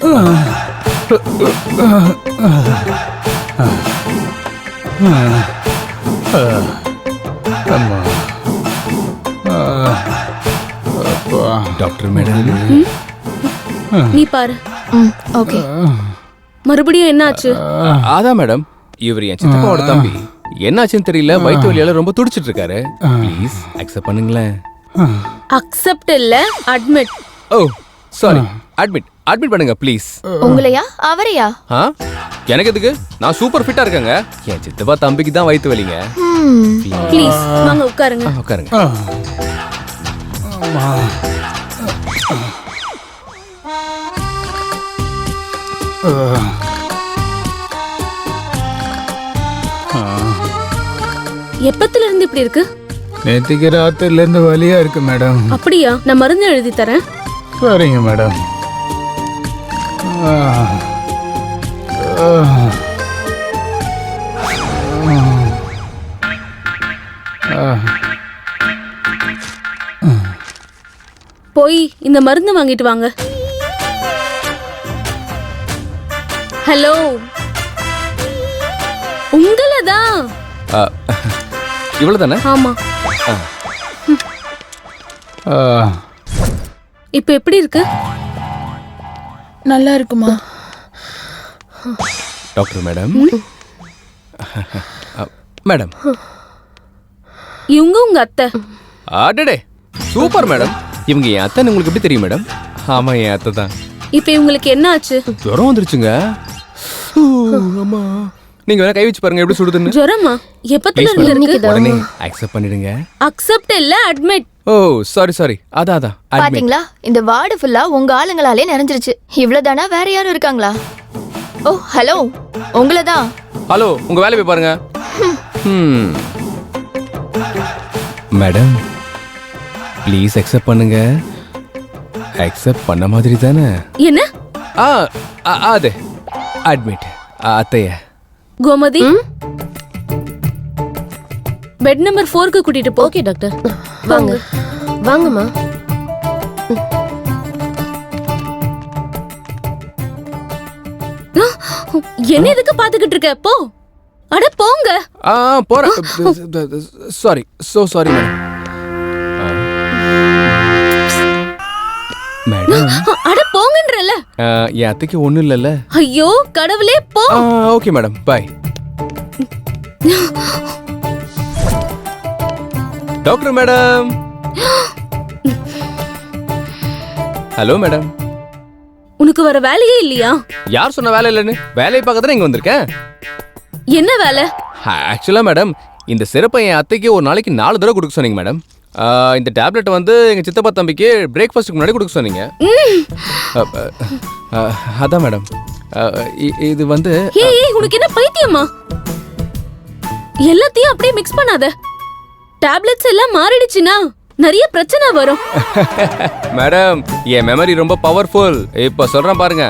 Doctor madam. நீ பாரு. ஓகே. மறுபடியும் என்ன ஆச்சு? அதான் மேடம், இவர் என் சித்தப்பாவோட தம்பி. என்னாச்சுன்னு தெரியல, வயிற்று வலியால ரொம்ப துடிச்சிட்டு இருக்காரு. ப்ளீஸ் அக்செப்ட் பண்ணுங்களேன். அக்செப்ட் இல்ல, அட்மிட். ஓ சாரி, அட்மிட். அட்மிட் பண்ணுங்க ப்ளீஸ். உங்களையா அவரையா? எனக்கு எதுக்கு? நான் சூப்பர் ஃபிட்டா இருக்கேங்க. என் சித்தப்பா தம்பிக்கு தான் வயிற்று வலிங்க. ப்ளீஸ் வாங்க உட்காருங்க. உட்காருங்க. எப்பத்துல இருந்து இப்படி இருக்கு? நேத்திக்கு ராத்திரில இருந்து வலியா இருக்கு மேடம். அப்படியா? நான் மருந்து எழுதி தரேன். சரிங்க மேடம். போய் போய் இந்த மருந்து வாங்கிட்டு வாங்க. ஹலோ, உங்களதான். இவ்வளவுதானே? ஆமா. இப்ப எப்படி இருக்கு? நல்லா இருக்குமா டாக்டர் மேடம்? மேடம், இவங்க உங்க அத்தை. அடடே சூப்பர் மேடம். இவங்க என் அத்தைன்னு உங்களுக்கு எப்படி தெரியும் மேடம்? ஆமா, என் அத்தை தான். இப்ப இவங்களுக்கு என்ன ஆச்சு? ஜுரம் வந்துருச்சுங்க. அம்மா, நீங்க வேணா கை வச்சு பாருங்க எப்படி சுடுதுன்னு. ஜுரமா? எப்பத்துல இருந்து இருக்கு? உடனே அக்செப்ட் பண்ணிடுங்க. அக்செப்ட் இல்ல, அட்மிட். ஓ சாரி. அதான் admit. பாத்தீங்களா, இந்த வார்டு ஃபுல்லா உங்க ஆளுங்களாலே நிறைஞ்சிருச்சு. இவ்வளவுதானா, வேற யாரும் இருக்காங்களா? ஓ ஹலோ, உங்களதான். ஹலோ, உங்க வேலையை போய் பாருங்க. மேடம் ப்ளீஸ் அக்செப்ட் பண்ணுங்க. அக்செப்ட் பண்ண மாதிரி தானே? என்ன? அது அட்மிட். அத்தைய கோமதி, பெட் நம்பர் 4க்கு கூட்டிட்டு போ. Okay doctor. வாங்க வாங்கம்மா. என்ன எதுக்கு பாத்துக்கிட்டு இருக்க? போ. அட போங்க. போறேன். Sorry, sorry madam. அட போங்கன்றல. என் அத்தைக்கு ஒண்ணும் இல்லல்ல? ஐயோ கடவுளே, போ. Okay madam, bye. Doctor madam. Hello madam. உனக்கு வர வேலையே இல்லையா? யார் சொன்ன வேலை இல்லைன்னு? வேலையை பார்க்க தானே இங்க வந்திருக்கேன். என்ன வேலை? ஆக்சுவலா மேடம், இந்த சிறப்பை என் அத்தைக்கு ஒரு நாளைக்கு 4 தடவை கொடுக்க சொன்னீங்க மேடம். இந்த டேப்லெட் வந்து எங்க சித்தப்பா தம்பிக்கு பிரேக்ஃபாஸ்ட்டுக்கு முன்னாடி கொடுக்க சொன்னீங்க. அதான் மேடம். இது வந்து ஏய், உனக்கு என்ன பைத்தியமா? எல்லாத்தையும் அப்படியே மிக்ஸ் பண்ணாத. டேப்லெட்ஸ் எல்லாம் மாறிடுச்சுனா நிறைய பிரச்சனை வரும். மேடம், என் மெமரி ரொம்ப பவர்ஃபுல். இப்ப சொல்றேன் பாருங்க.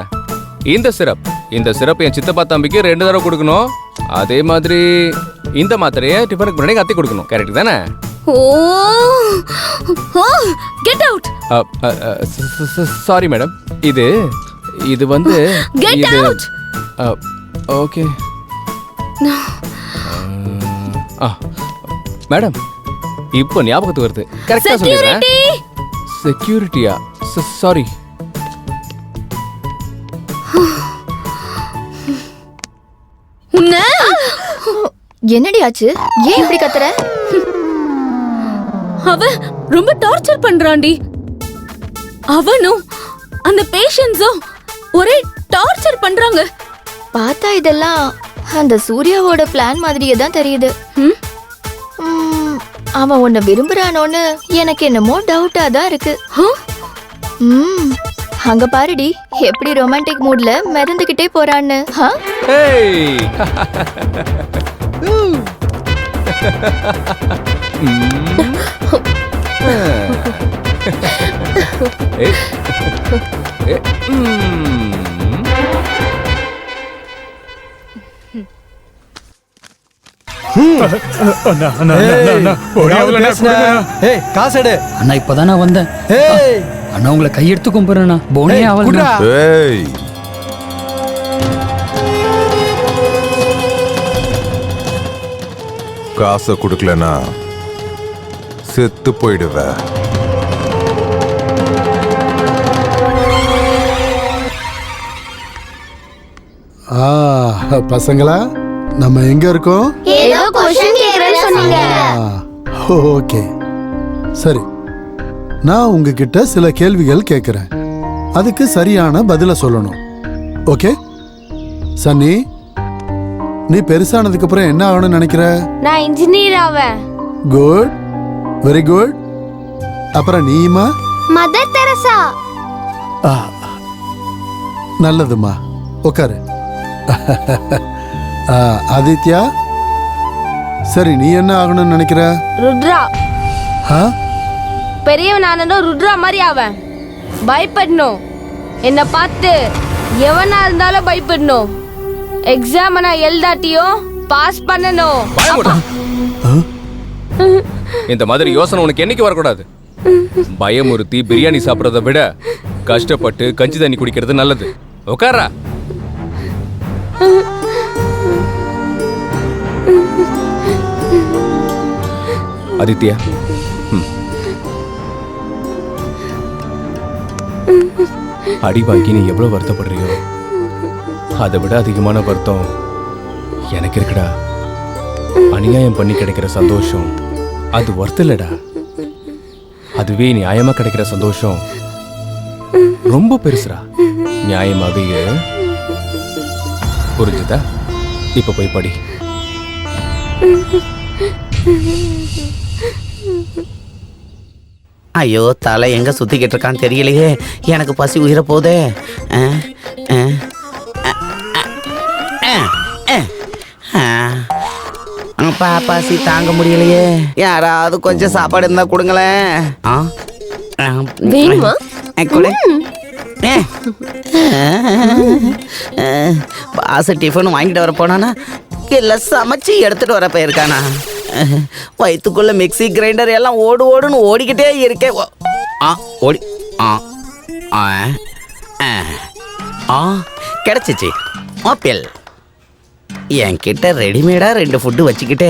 இந்த சிரப் என் சித்தப்பா தம்பிக்கு 2 தடவை கொடுக்கணும். அதே மாதிரி இந்த மாத்திரையை டிஃபனுக்கு முன்னாடி அத்தை கொடுக்கணும். கரெக்ட் தானே? ஓ, கெட் அவுட். Sorry madam. இது வந்து கெட் அவுட். ஓகே. மேடம், இப்போ ஞாபகத்துக்கு வருது. கரெக்டா சொல்லிடுறேன். செக்யூரிட்டியா? சாரி. என்னடி ஆச்சு? ஏன் இப்படி கத்துற? அவ ரொம்ப டார்ச்சர் பண்றான்டி. அவனும் அந்த பேஷண்ட்ஸும் ஒரே டார்ச்சர் பண்றாங்க. பார்த்தா இதெல்லாம் அந்த சூர்யாவோட பிளான் மாதிரியே தான் தெரியுது. அவன் உன்னை விரும்புறானோன்னு எனக்கு என்னமோ டவுட்டா தான் இருக்கு. அங்க பாருடி, எப்படி ரொமான்டிக் மூட்ல மிதந்துகிட்டே போறான்னு. காசு அண்ணா இப்பதான் நான் வந்தேன். அண்ணா உங்களை கையெடுத்து கும்பிடுறேண்ணா. போனே ஆவல. காசை கொடுக்கலனா செத்து போயிடுவ. பசங்களா, நம்ம எங்க இருக்கோம்? ஏதோ क्वेश्चन கேக்குறேன்னு சொன்னீங்க. ஓகே, சரி. நான் உங்ககிட்ட சில கேள்விகள் கேட்கிறேன். அதுக்கு சரியான பதில சொல்லணும். ஓகே? சன்னி, நீ பெருசானதுக்கு அப்புறம் என்ன ஆகணும்னு நினைக்கிற? நான் இன்ஜினியர் ஆவேன். Good, very good. அப்புறம் நீமா? Mother Teresa. நல்லதுமா, உட்காரு. ஆதித்யா, சரி, நீ என்ன ஆகணும்னு நினைக்கிற? ருத்ரா. பெரியவன் ஆனதும் ருத்ரா மாதிரி ஆவேன். பயப்படணும். என்ன பார்த்து எவனா இருந்தாலும் பயப்படணும். எக்ஸாம் நான் எழுதாட்டியும் பாஸ் பண்ணணும். இந்த மாதிரி யோசனை உனக்கு என்னைக்கு வரக்கூடாது. பயமுறுத்தி பிரியாணி சாப்பிடறத விட கஷ்டப்பட்டு கஞ்சி தண்ணி குடிக்கிறது நல்லது. உட்காரா. ஆதித்யா, அடி வாங்கி நீ எவ்வளவு வருத்தப்படுறியோ அதை விட அதிகமான வருத்தம் எனக்கு இருக்குடா. அநியாயம் பண்ணி கிடைக்கிற சந்தோஷம் அது வருத்தலடா. அதுவே நியாயமா கிடைக்கிற சந்தோஷம் ரொம்ப பெருசுடா. நியாயமாவே புரிஞ்சுதா? இப்ப போய் படி. ஐயோ, தலை எங்க சுத்திக்கிட்டு இருக்கான்னு தெரியலையே. எனக்கு பசி உயிர போதே. பசி தாங்க முடியலையே. யாராவது கொஞ்சம் சாப்பாடு இருந்தா கொடுங்களேன். வேணுமா? கொடு. பாச டிஃபன் வாங்கிட்டு வர போனானா இல்லை சமைச்சு எடுத்துட்டு வர போயிருக்கானா? வயிற்றுக்குள்ள மிக்சி கிரைண்டர் எல்லாம் ஓடுன்னு ஓடிக்கிட்டே இருக்கே. ஓடி கிடைச்சிச்சு. ஆப்பிள் என்கிட்ட ரெடிமேடா 2 ஃபுட்டு வச்சுக்கிட்டே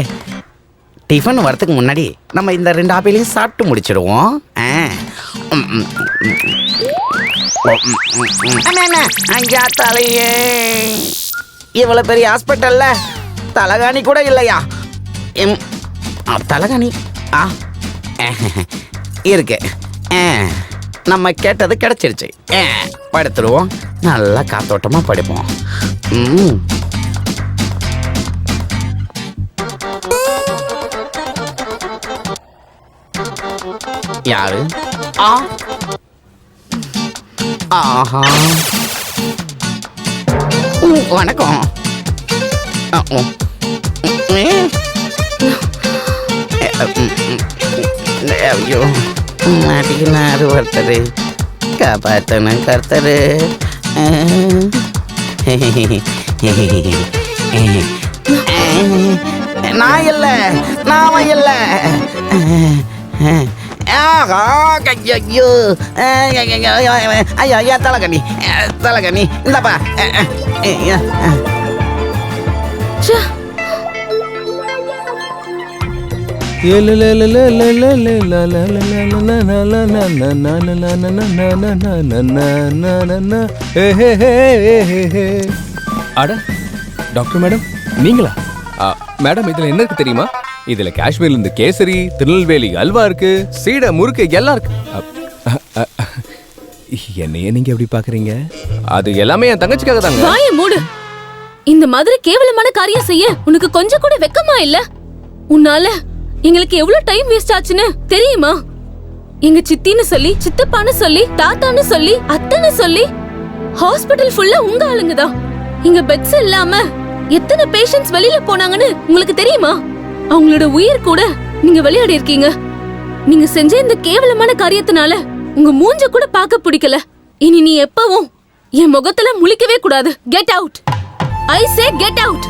டிஃபன் வரத்துக்கு முன்னாடி நம்ம இந்த 2 ஆப்பிளையும் சாப்பிட்டு முடிச்சிடுவோம். ஐயா தலையே, இவ்வளவு பெரிய ஹாஸ்பிட்டல்ல தலகாணி கூட இல்லையா? தலகாணி இருக்கு. நம்ம கேட்டது கிடைச்சிருச்சு. படுத்துருவோம். நல்லா காத்தோட்டமா படுப்போம். யாரு? ஆஹா, வணக்கம். ஐயோ, மாட்டிக்கினாரு ஒருத்தரு. காப்பாத்தணும் கர்த்தரு. நான் இல்லை, நாம இல்லை. ஐயோ ஐயா, தலைகண்ணி தலைகண்ணி இந்தப்பா. அட டாக்டர் மேடம், நீங்களா? மேடம், இதுல என்ன இருக்கு தெரியுமா? இதுல காஷ்மீர்ல இருந்து கேசரி, திருநெல்வேலி அல்வா இருக்கு, சீடை, முறுக்கு எல்லாம் இருக்கு. என்னையே நீங்க எப்படி பாக்குறீங்க? அது எல்லாமே என் தங்கச்சிக்காக தாங்க. வாயை மூடு. இந்த மாதிரி கேவலமான காரியம் செய்ய உனக்கு கொஞ்சம் கூட வெக்கமா இல்ல? உன்னால எங்களுக்கு எவ்வளவு டைம் வேஸ்ட் ஆச்சுன்னு தெரியுமா? எங்க சித்தின்னு சொல்லி, சித்தப்பான்னு சொல்லி, தாத்தான்னு சொல்லி, அத்தனை சொல்லி ஹாஸ்பிடல் ஃபுல்லா உங்க ஆளுங்கதான். இங்க பெட்ஸ் இல்லாம எத்தனை பேஷண்ட்ஸ் வெளியில போனாங்கன்னு உங்களுக்கு தெரியுமா? அவங்களோட உயிர் கூட நீங்க விளையாடி இருக்கீங்க. நீங்க செஞ்ச இந்த கேவலமான காரியத்தினால உங்க மூஞ்ச கூட பார்க்க பிடிக்கல. இனி நீ எப்பவும் என் முகத்துல முழிக்கவே கூடாது. Get out. I say get out.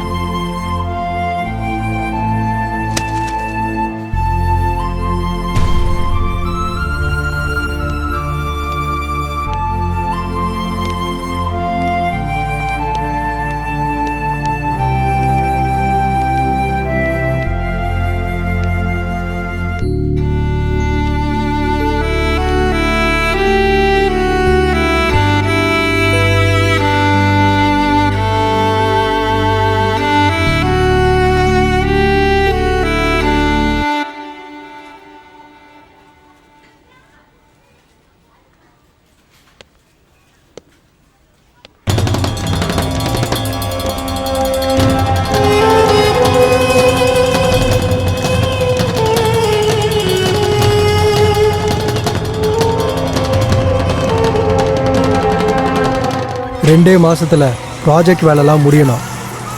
ரெண்டே மாசத்துல ப்ராஜெக்ட் வேலைலாம் முடியணும்.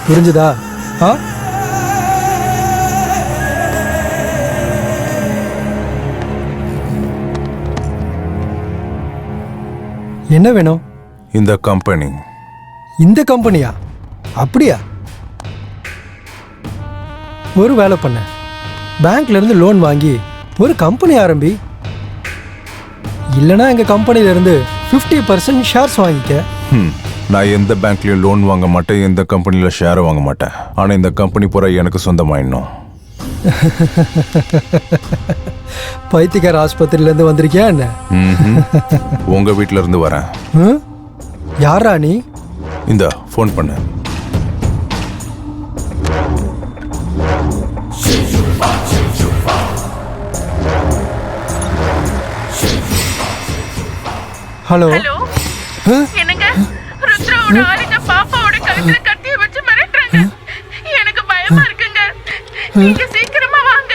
புரிஞ்சுதா? என்ன வேணும்? இந்த கம்பெனி. இந்த கம்பெனியா? அப்படியா? ஒரு வேலை பண்ண, பேங்க்ல இருந்து லோன் வாங்கி ஒரு கம்பெனி ஆரம்பி. இல்லைன்னா எங்கள் கம்பெனிலேருந்து 50% ஷேர்ஸ் வாங்கிக்க. நான் எந்த பேங்க்லயும் லோன் வாங்க மாட்டேன், எந்த கம்பெனில ஷேர் வாங்க மாட்டேன். ஆனா இந்த கம்பெனி பூரா எனக்கு சொந்தமாயிடணும். பைத்தியக்கார ஆஸ்பத்திரியிலேருந்து வந்திருக்கியா என்ன? உங்க வீட்ல இருந்து வரேன். யாரா நீ? இந்த ஃபோன் பண்ணு. ஹலோ. என்னங்க? ருத்ராவோட ஆளுங்க பாப்பாவோட கழுத்துல கத்திய வச்சு மிரட்டுறாங்க. எனக்கு பயமா இருக்குங்க. நீங்க சீக்கிரமா வாங்க,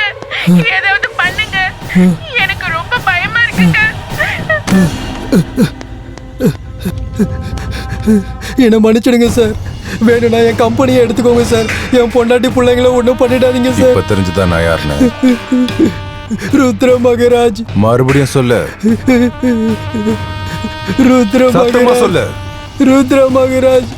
ஏதாவது பண்ணுங்க. எனக்கு ரொம்ப பயமா இருக்குங்க. என்னை மன்னிச்சிடுங்க சார். வேணும்னா என் கம்பெனியை எடுத்துக்கோங்க சார். என் பொண்டாட்டி பிள்ளைங்கள ஒன்றும் பண்ணிடாதீங்க சார். இப்ப தெரிஞ்சுதான் நான் யாருன்னு. ருத்ர மகராஜ். மறுபடியும் சொல்லு. ருத்ர சத்தமா சொல்லு. ருத்ர மகராஜ்.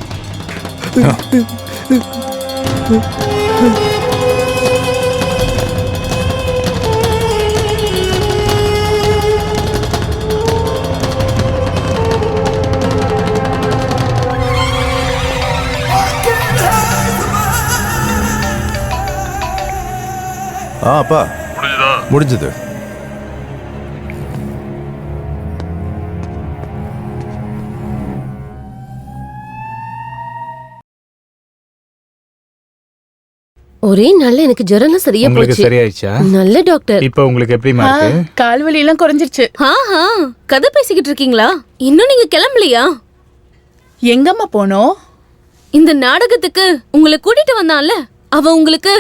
அப்பா முடிஞ்சது. ஒரே நாள்ல எனக்கு ஜுரம்லாம் சரியா போச்சு. சரியாயிடுச்சா? நல்ல டாக்டர். இப்போ உங்களுக்கு எப்படிமா இருக்கு? கால் வலி எல்லாம் குறைஞ்சிருச்சு. கதை பேசிக்கிட்டு இருக்கீங்களா? இன்னும் நீங்க கிளம்பலையா? எங்கம்மா போனோம்? இந்த நாடகத்துக்கு உங்களை கூட்டிட்டு வந்தான்ல, அவ உங்களுக்கு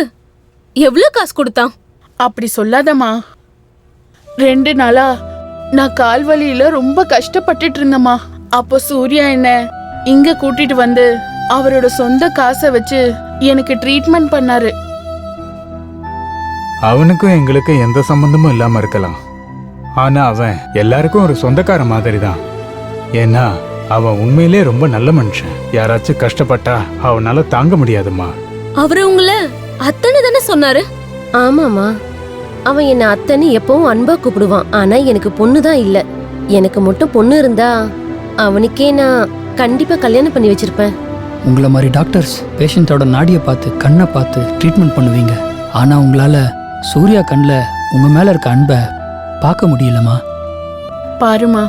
எவ்வளவு காசு கொடுத்தான்? அப்படி சொல்லாதம்மா. 2 நாளா நான் கால் வலியில ரொம்ப கஷ்டப்பட்டுட்டு இருந்தேம்மா. அப்போ சூர்யா என்ன இங்க கூட்டிட்டு வந்து அவரோட சொந்த காசை வச்சு எனக்கு ட்ரீட்மெண்ட் பண்ணாரு. அவனுக்கும் எங்களுக்கும் எந்த சம்பந்தமும் இல்லாம இருக்கலாம். ஆனா அவன் எல்லாருக்கும் ஒரு சொந்தக்கார மாதிரி தான். ஏன்னா அவன் உண்மையிலே ரொம்ப நல்ல மனுஷன். யாராச்சும் கஷ்டப்பட்டா அவனால தாங்க முடியாதுமா. அவரு உங்களை அத்தனை தானே சொன்னாரு? ஆமாமா, அவன் என்ன அத்தனை எப்பவும் அன்பா கூப்பிடுவான். ஆனா எனக்கு பொண்ணு தான் இல்ல. எனக்கு மட்டும் பொண்ணு இருந்தா அவனுக்கே நான் கண்டிப்பா கல்யாணம் பண்ணி வச்சிருப்பேன். உங்களை மாதிரி டாக்டர்ஸ் பேஷண்ட்டோட நாடியை பார்த்து கண்ணை பார்த்து ட்ரீட்மெண்ட் பண்ணுவீங்க. ஆனால் உங்களால் சூர்யா கண்ணில் உங்கள் மேலே இருக்க அன்பை பார்க்க முடியலம்மா. பாருமா,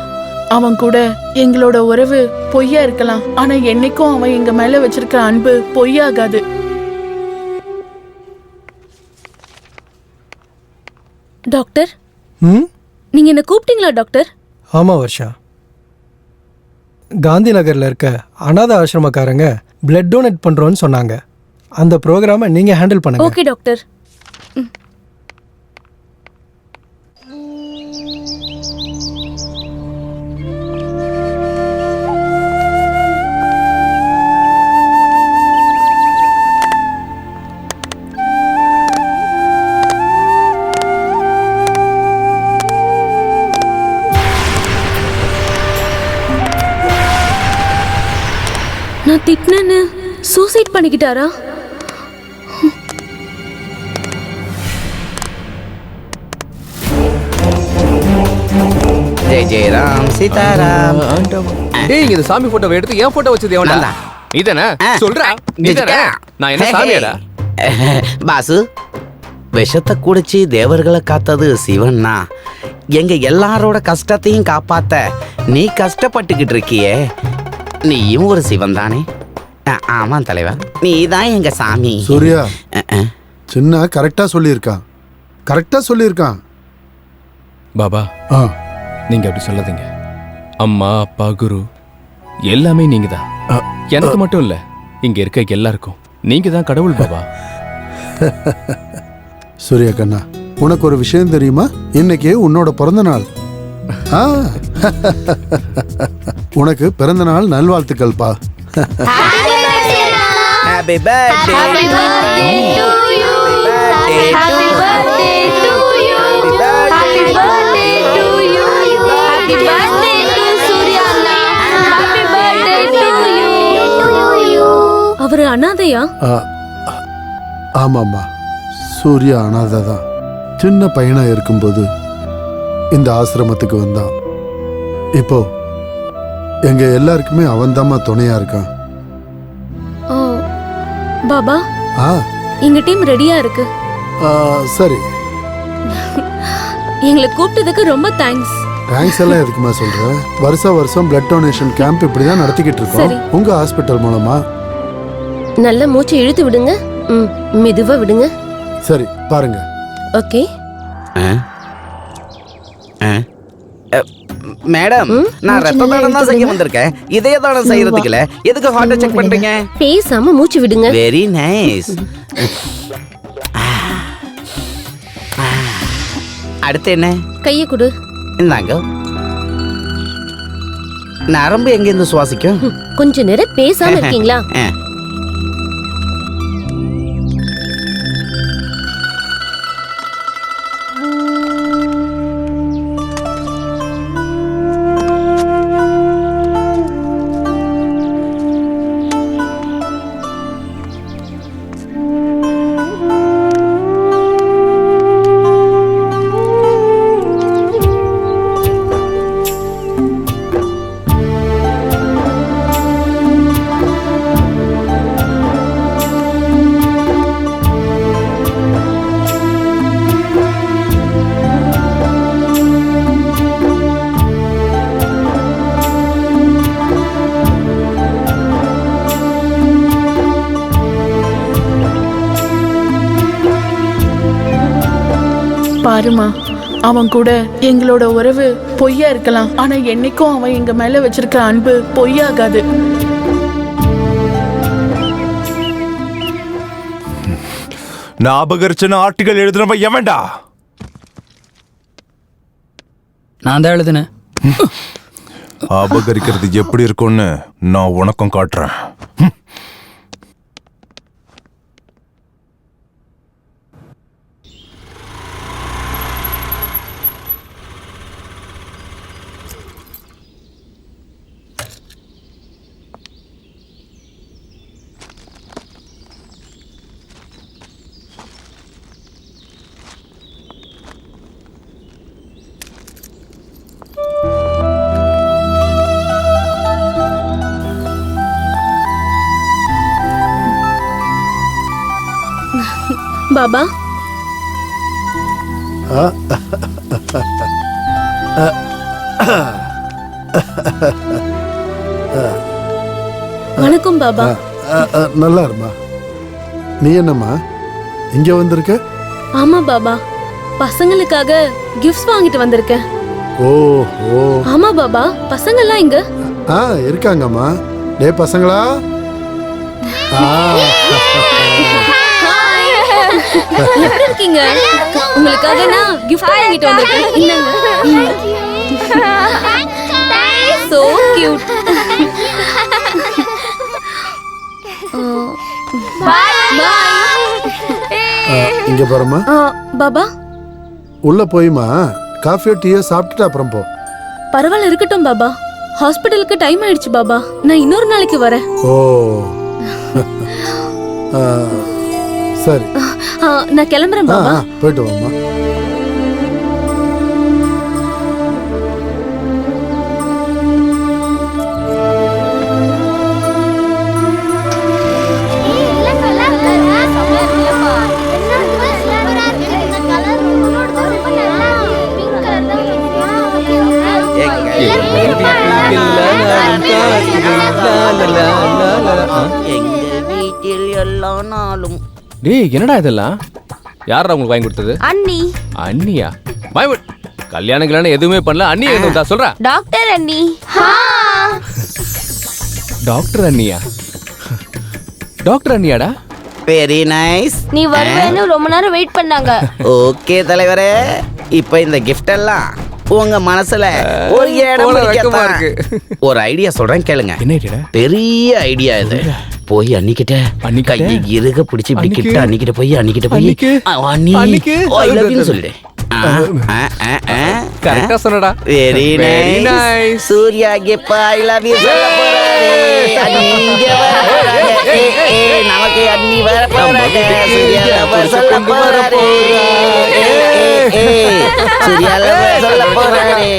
அவன் கூட எங்களோட உறவு பொய்யா இருக்கலாம். ஆனா என்னைக்கும் அவன் எங்க மேல வச்சிருக்க அன்பு பொய்யாகாது. டாக்டர், நீங்க என்ன கூப்பிட்டீங்களா டாக்டர்? ஆமாம் வர்ஷா. காந்தி நகரில் இருக்க அனாதை ஆசிரமக்காரங்க பிளட் டொனேட் பண்ணுறோன்னு சொன்னாங்க. அந்த ப்ரோக்ராமை நீங்கள் ஹேண்டில் பண்ணுங்க. Okay doctor. நான் திட்டினேன்னு சூசைட் பண்ணிக்கிட்டாரா? ஜெய் ஜெய் ராம் சீதாராம். டேய், இந்த சாமி போட்டோ எடுத்து என் போட்டோ வச்சது எவன்டா? இதனே சொல்றா. நீதானே? நான் என்ன சாமியாடா? பாசு, விஷத்தை குடிச்சு தேவர்களை காத்தது சிவன்னா. எங்க எல்லாரோட கஷ்டத்தையும் காப்பாத்த நீ கஷ்டப்பட்டுக்கிட்டு இருக்கியே, நீயும் ஒரு சிவன் தானே? ஆமா தலைவா, நீ தான் எங்க சாமி. சூர்யா சின்ன கரெக்டா சொல்லியிருக்கான். கரெக்டா சொல்லியிருக்கான். பாபா, நீங்க அப்படி சொல்லாதீங்க. அம்மா, அப்பா, குரு எல்லாமே நீங்க தான். எனக்கு மட்டும் இல்ல, இங்க இருக்க எல்லாருக்கும் நீங்க தான் கடவுள் பாபா. சூர்யா கண்ணா, உனக்கு ஒரு விஷயம் தெரியுமா? இன்னைக்கு உன்னோட பிறந்த நாள். உனக்கு பிறந்த நாள் நல்வாழ்த்துக்கள் பா. Happy birthday to you. Happy birthday to you. Happy birthday to you. Happy birthday to Suryana. Happy birthday to you. அவரு அனாதையா? ஆமாம்மா, சூர்யா அனாதை தான். சின்ன பையனா இருக்கும்போது இந்த ஆசிரமத்துக்கு வந்தான். இப்போ எங்க எல்லாருக்குமே அவன்தாம்மா துணையா இருக்கான். ஓ பாபா, ஆ எங்க டீம் ரெடியா இருக்கு. சரி. எங்களை கூப்பிட்டதுக்கு ரொம்ப தேங்க்ஸ். தேங்க்ஸ் எல்லாம் எதுக்குமா சொல்ற? வருஷம் பிளட் டொனேஷன் கேம்ப் இப்படிதான் நடத்திக்கிட்டு இருக்கோம் உங்க ஹாஸ்பிட்டல் மூலமா. நல்ல மூச்சு இழுத்து விடுங்க. மெதுவா விடுங்க. சரி பாருங்க. ஓகே. மேடம், நான் ரத்த தானம் தான் செய்ய வந்திருக்கேன். இதய தானம் செய்யறதுக்கு இல்ல. எதுக்கு ஹார்ட் செக் பண்றீங்க? பேசாம மூச்சு விடுங்க. Very nice. அடுத்து என்ன? கையை கொடு. இந்தாங்க. நரம்பு எங்க இருந்து சுவாசிக்கும்? கொஞ்ச நேரம் பேசாம இருக்கீங்களா? பாருமா, அவன் கூட எங்களோட உறவு பொய்யா இருக்கலாம், ஆனா என்னைக்கும் அவன் எங்க மேல வச்சிருக்கிற அன்பு பொய்யாகாது. நான் அபகரிச்சன ஆர்டிகல் எழுதுனவன் எவன்டா? நான் தான் எழுதுனேன். அபகரிக்கிறது எப்படி இருக்கும்னு நான் உனக்கும் காட்டுறேன். பாபா, வணக்கம் பாபா. நல்லா இருமா. நீ என்னம்மா இங்க வந்திருக்க? ஆமா பாபா, பசங்களுக்காக கிஃப்ட்ஸ் வாங்கிட்டு வந்திருக்கேன். ஓ ஓ. ஆமா பாபா, பசங்க எல்லாம் இங்க இருக்காங்கம்மா. டே பசங்களா. எப்படி இருக்கீங்க? உங்களுக்காக நான் கிஃப்ட் வாங்கிட்டு வந்திருக்கேன். இந்தாங்க. So cute. இங்க பாருமா. பாபா, உள்ள போய்மா காஃபியோ டீயோ சாப்பிட்டுட்டு அப்புறம் போ. பரவாயில்ல, இருக்கட்டும் பாபா. ஹாஸ்பிட்டலுக்கு டைம் ஆயிடுச்சு பாபா. நான் இன்னொரு நாளைக்கு வரேன். ஓ சரி. நான் கிளம்புறேன் பாபா. போயிட்டு வாமா. டேய், என்னடா இதெல்லாம்? யாரா உங்களுக்கு வாங்கி கொடுத்தது? அண்ணி. அண்ணியா? கல்யாணம் கல்யாணம் எதுவுமே பண்ணல. அண்ணி என்ன சொல்றா? டாக்டர் அண்ணி. டாக்டர் அண்ணியா? டாக்டர் அண்ணியாடா? Very nice. நீ வருவேன்னு ரொம்ப நேரம் வெயிட் பண்ணாங்க. ஓகே தலைவரே, இப்போ இந்த கிஃப்ட் எல்லாம் உங்க மனசுல ஒரு இடம் பிடிக்கத்தான். ஒரு ஐடியா சொல்றேன் கேளுங்க. என்ன ஐடியா? பெரிய ஐடியா இது. போய் அன்னிக்கிட்ட கையை இறுக பிடிச்சி இப்படி கிட்ட அன்னிக்கிட்ட போய் அன்னி ஐ லவ் யூ சொல்லிடு. கரெக்டா சொன்னடா. Very nice. சூர்யா கிப்ப ஐ லவ் யூ சொல்ல போறாரு. அன்னிங்க வர நமக்கு அன்னி வர போறாங்க. சூர்யா லவ் சொல்ல போறாரு. சூர்யா லவ் சொல்ல போறாரு.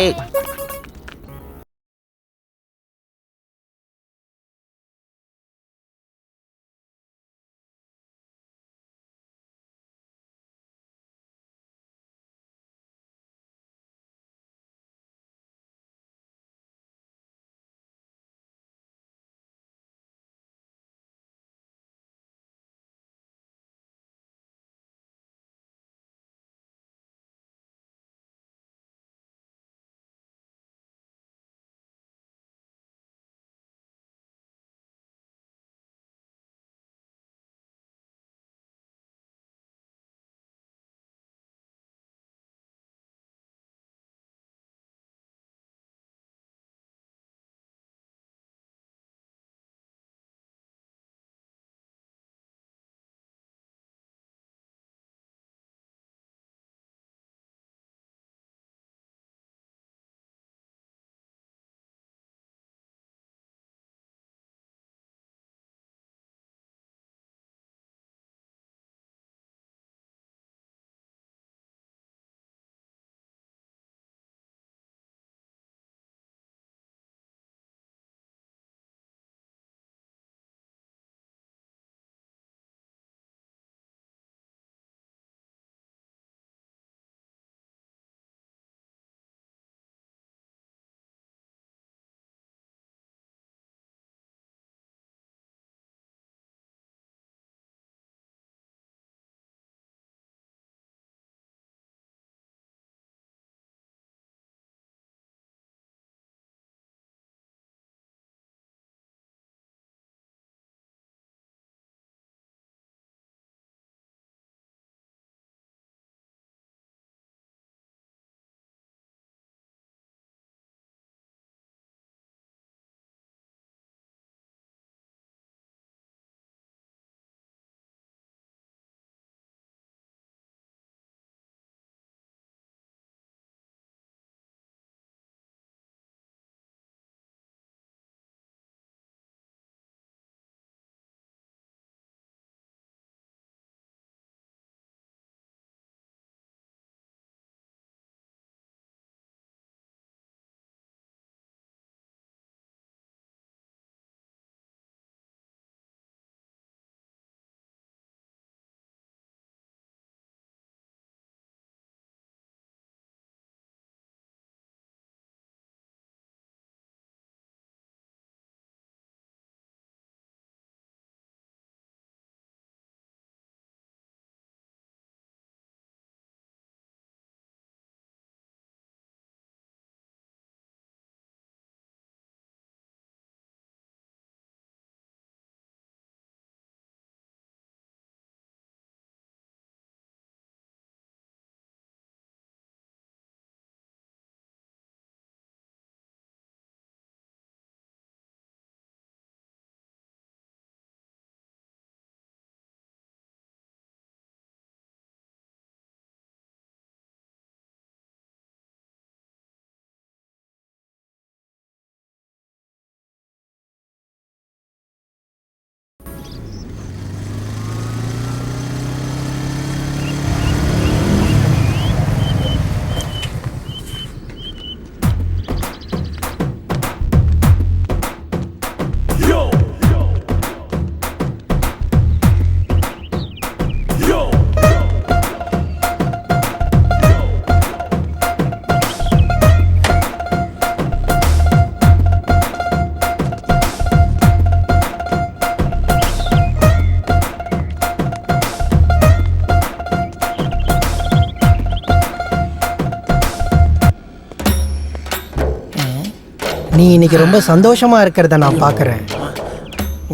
நீ இன்னைக்கு ரொம்ப சந்தோஷமா இருக்கிறத நான் பார்க்கறேன்.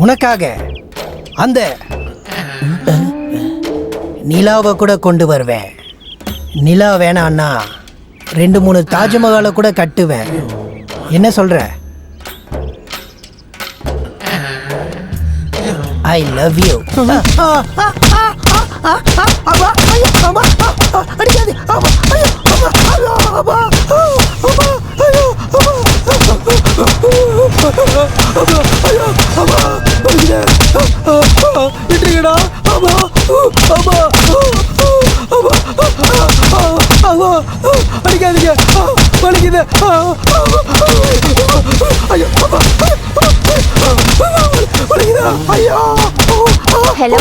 உனக்காக அந்த நிலாவை கூட கொண்டு வருவேன். நிலா வேணான்னா 2-3 தாஜ்மஹாலை கூட கட்டுவேன். என்ன சொல்ற? ஐ லவ் யூ. அடிக்காதீங்க, வலிக்குது. Hello,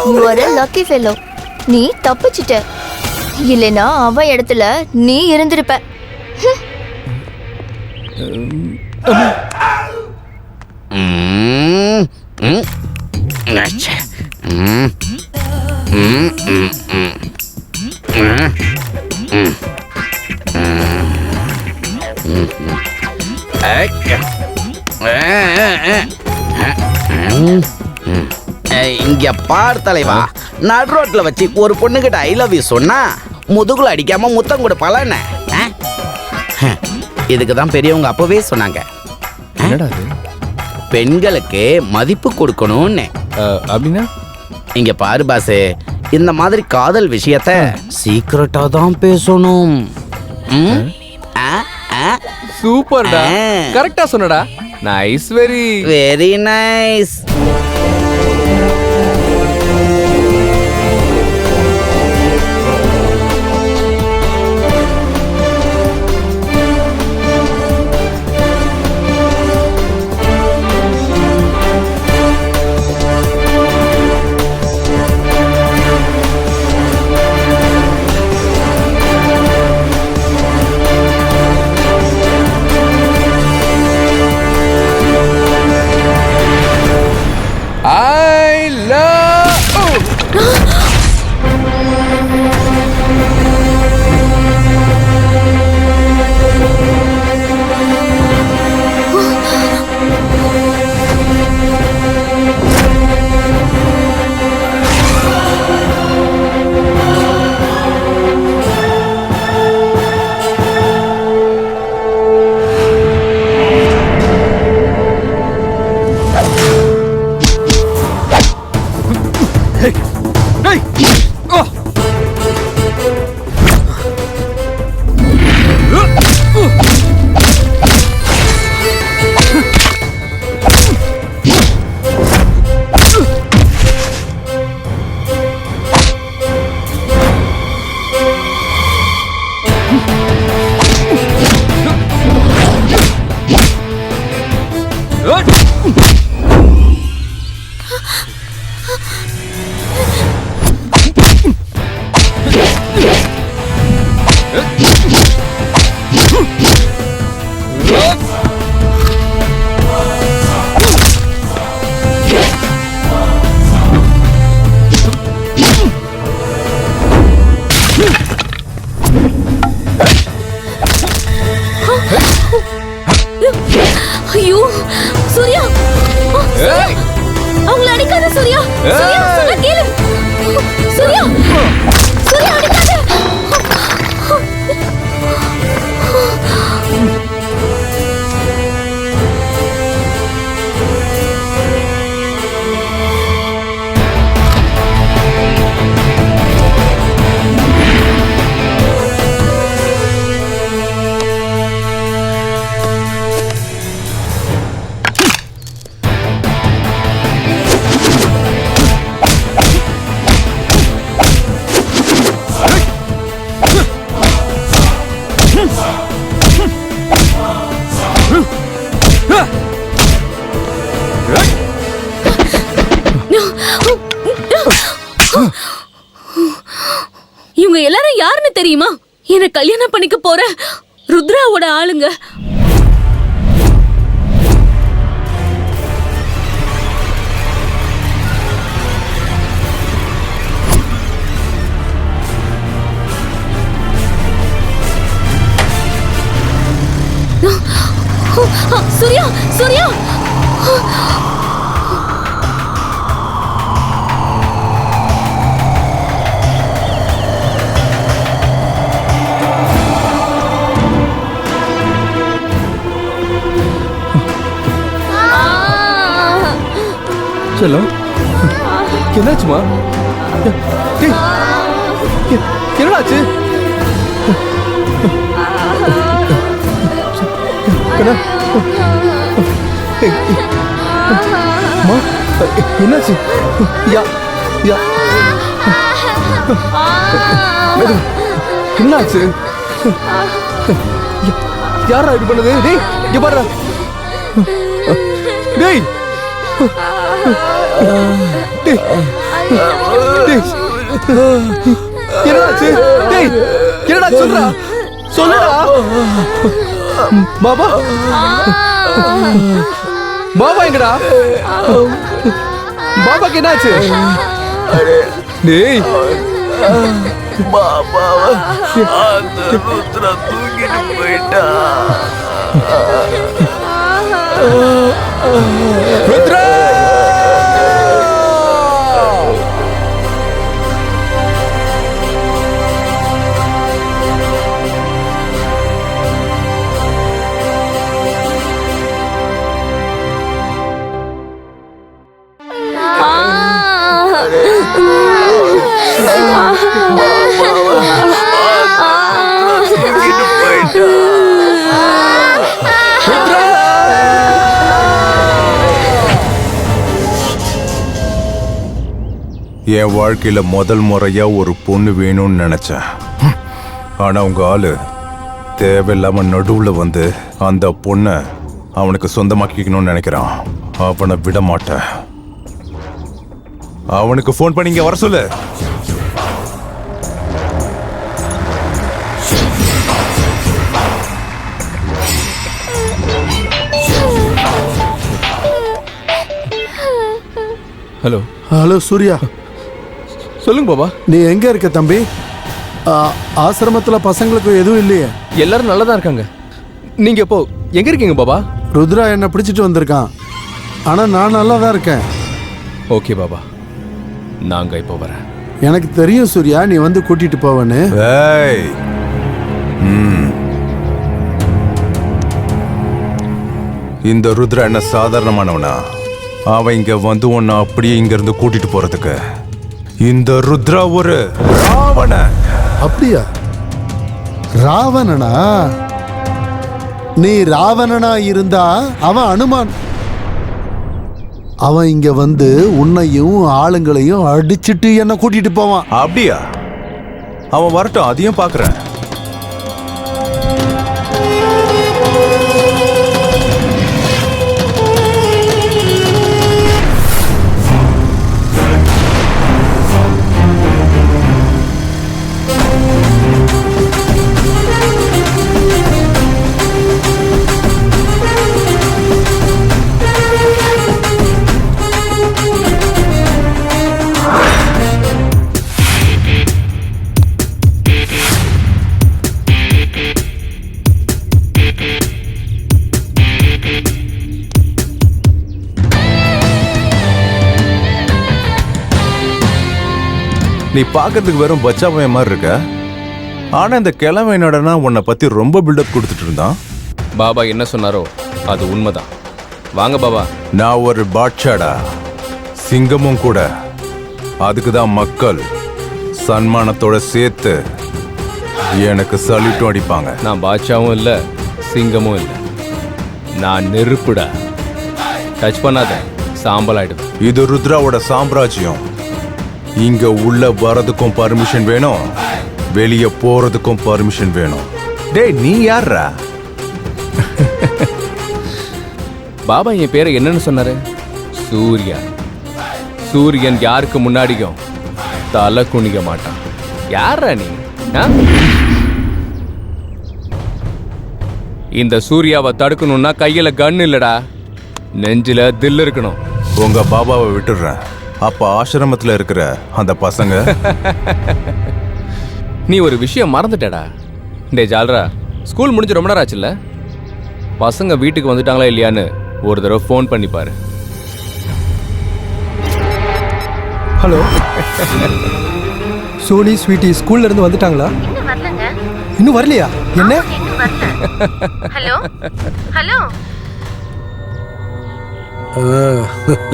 you are a lucky fellow. நீ தப்பிச்சிட்ட. இல்லைனா அவ இடத்துல நீ இருந்திருப்ப. இங்க பார் தலைவா, நடு ரோட்ல வச்சு ஒரு பொண்ணுகிட்ட ஐ லவ் யூ சொன்னா முதுகுல அடிக்காம முத்தம் கொடுப்பாளன்னு. இதுக்கு தான் பெரியவங்க அப்பவே சொன்னாங்க, பெண்களுக்கு மதிப்பு கொடுக்கணும்னு. அப்படின்னா இங்க பாரு பாசு, இந்த மாதிரி காதல் விஷயத்த சீக்கிரட்டா தான் பேசணும். சூப்பர்டா, கரெக்டா சொன்னடா. Nice, very very nice. ஐயோ சூர்யா, அவங்கள அடிக்காத சூர்யா. சூர்யா, சொன்னா கேளு. சூர்யா, சூர்யா அடிக்காத. இவங்க எல்லாரும் யாருன்னு தெரியுமா? என்ன கல்யாணம் பண்ணிக்க போற ருத்ராவோட ஆளுங்க. செல்லம் என்னாச்சுமா? டேய், என்னடாச்சு? என்னாச்சு? என்னாச்சு? யாரா இது பண்ணது? டேய் இங்க பாரு. டேய் டேய் டேய் என்னாச்சு? டேய் என்னடா சொல்றா? சொல்லுடா. பாபா பாபா எங்கடா? பாபாக்கு என்னாச்சு? டேய் பாபாவை அந்த ருத்ரா தூக்கிட்டு போயிட்டா. ருத்ரா! என் வாழ்க்கையில முதல் முறையா ஒரு பொண்ணு வேணும்னு நினைச்சேன். ஆனா உங்க ஆளு தேவையில்லாம நடுவுல வந்து அந்த பொண்ணை அவனுக்கு சொந்தமாக்கிக்கணும்னு நினைக்கிறான். அவனை விட மாட்டேன். அவனுக்கு ஃபோன் பண்ணி இங்க வர சொல்லு. ஹலோ ஹலோ சூர்யா, சொல்லுங்க பாபா. நீ எங்க இருக்க தம்பி? ஆசிரமத்துல பசங்களுக்கு எதுவும் இல்லையே? எல்லாரும் நல்லா தான் இருக்காங்க. நீங்க இப்போ எங்க இருக்கீங்க பாபா? ருத்ரா என்ன பிடிச்சிட்டு வந்திருக்கான். ஆனா நான் நல்லா தான் இருக்கேன். ஓகே பாபா, நாங்க இப்போ வரேன். எனக்கு தெரியும் சூர்யா, நீ வந்து கூட்டிட்டு போவன்னு. ஏய், இந்த ருத்ரா என்ன சாதாரணமானவனா? அவன் இங்க வந்து உன்னை அப்படியே இங்க இருந்து கூட்டிட்டு போறதுக்கு. இந்த ருத்ரா ஒரு ராவணன். அப்படியா? ராவணனா? நீ ராவணனா இருந்தா அவன் அனுமான். அவன் இங்க வந்து உன்னையும் ஆளுங்களையும் அடிச்சிட்டு என்ன கூட்டிட்டு போவான். அப்படியா? அவன் வரட்டும், அதையும் பாக்குறேன். நீ பாக்கிறதுக்கு வெறும் பச்சா பையன் மாதிரி இருக்க. ஆனா இந்த கிழமை என்னடனா உன்னை பத்தி ரொம்ப பில்டப் கொடுத்துட்டு இருந்தான். பாபா என்ன சொன்னாரோ அது உண்மைதான். வாங்க பாபா. நான் ஒரு பாட்ஷாடா, சிங்கமும் கூட. அதுக்கு தான் மக்கள் சன்மானத்தோட சேர்த்து எனக்கு சல்யூட்டும் அடிப்பாங்க. நான் பாட்ஷாவும் இல்லை, சிங்கமும் இல்லை. நான் நெருப்புடா. டச் பண்ணாத, சாம்பல் ஆயிடுது. இது ருத்ராவோட சாம்ராஜ்யம். இங்க உள்ள வரதுக்கும் பர்மிஷன் வேணும், வெளியே போறதுக்கும் பர்மிஷன் வேணும். டேய் நீ யாரா? பாபா என் பேரை என்னன்னு சொன்னாரு? சூர்யா. சூரியன் யாருக்கு முன்னாடியும் தலை குனிக மாட்டான். யாரா நீ? இந்த சூர்யாவை தடுக்கணும்னா கையில கன் இல்லடா, நெஞ்சில தில் இருக்கணும். உங்க பாபாவை விட்டுடுறேன். அப்ப ஆசிரமத்துல இருக்கிற அந்த பசங்க. நீ ஒரு விஷயம் மறந்துட்டடா. டே ஜால்ரா, ஸ்கூல் முடிஞ்சு ரொம்ப நேரம் ஆச்சுல்ல? பசங்க வீட்டுக்கு வந்துட்டாங்களா இல்லையான்னு ஒரு தடவை ஃபோன் பண்ணி பாரு. ஹலோ சோனி ஸ்வீட்டி ஸ்கூல்ல இருந்து வந்துட்டாங்களா? இன்னும் வரலையா? என்ன? ஹலோ ஹலோ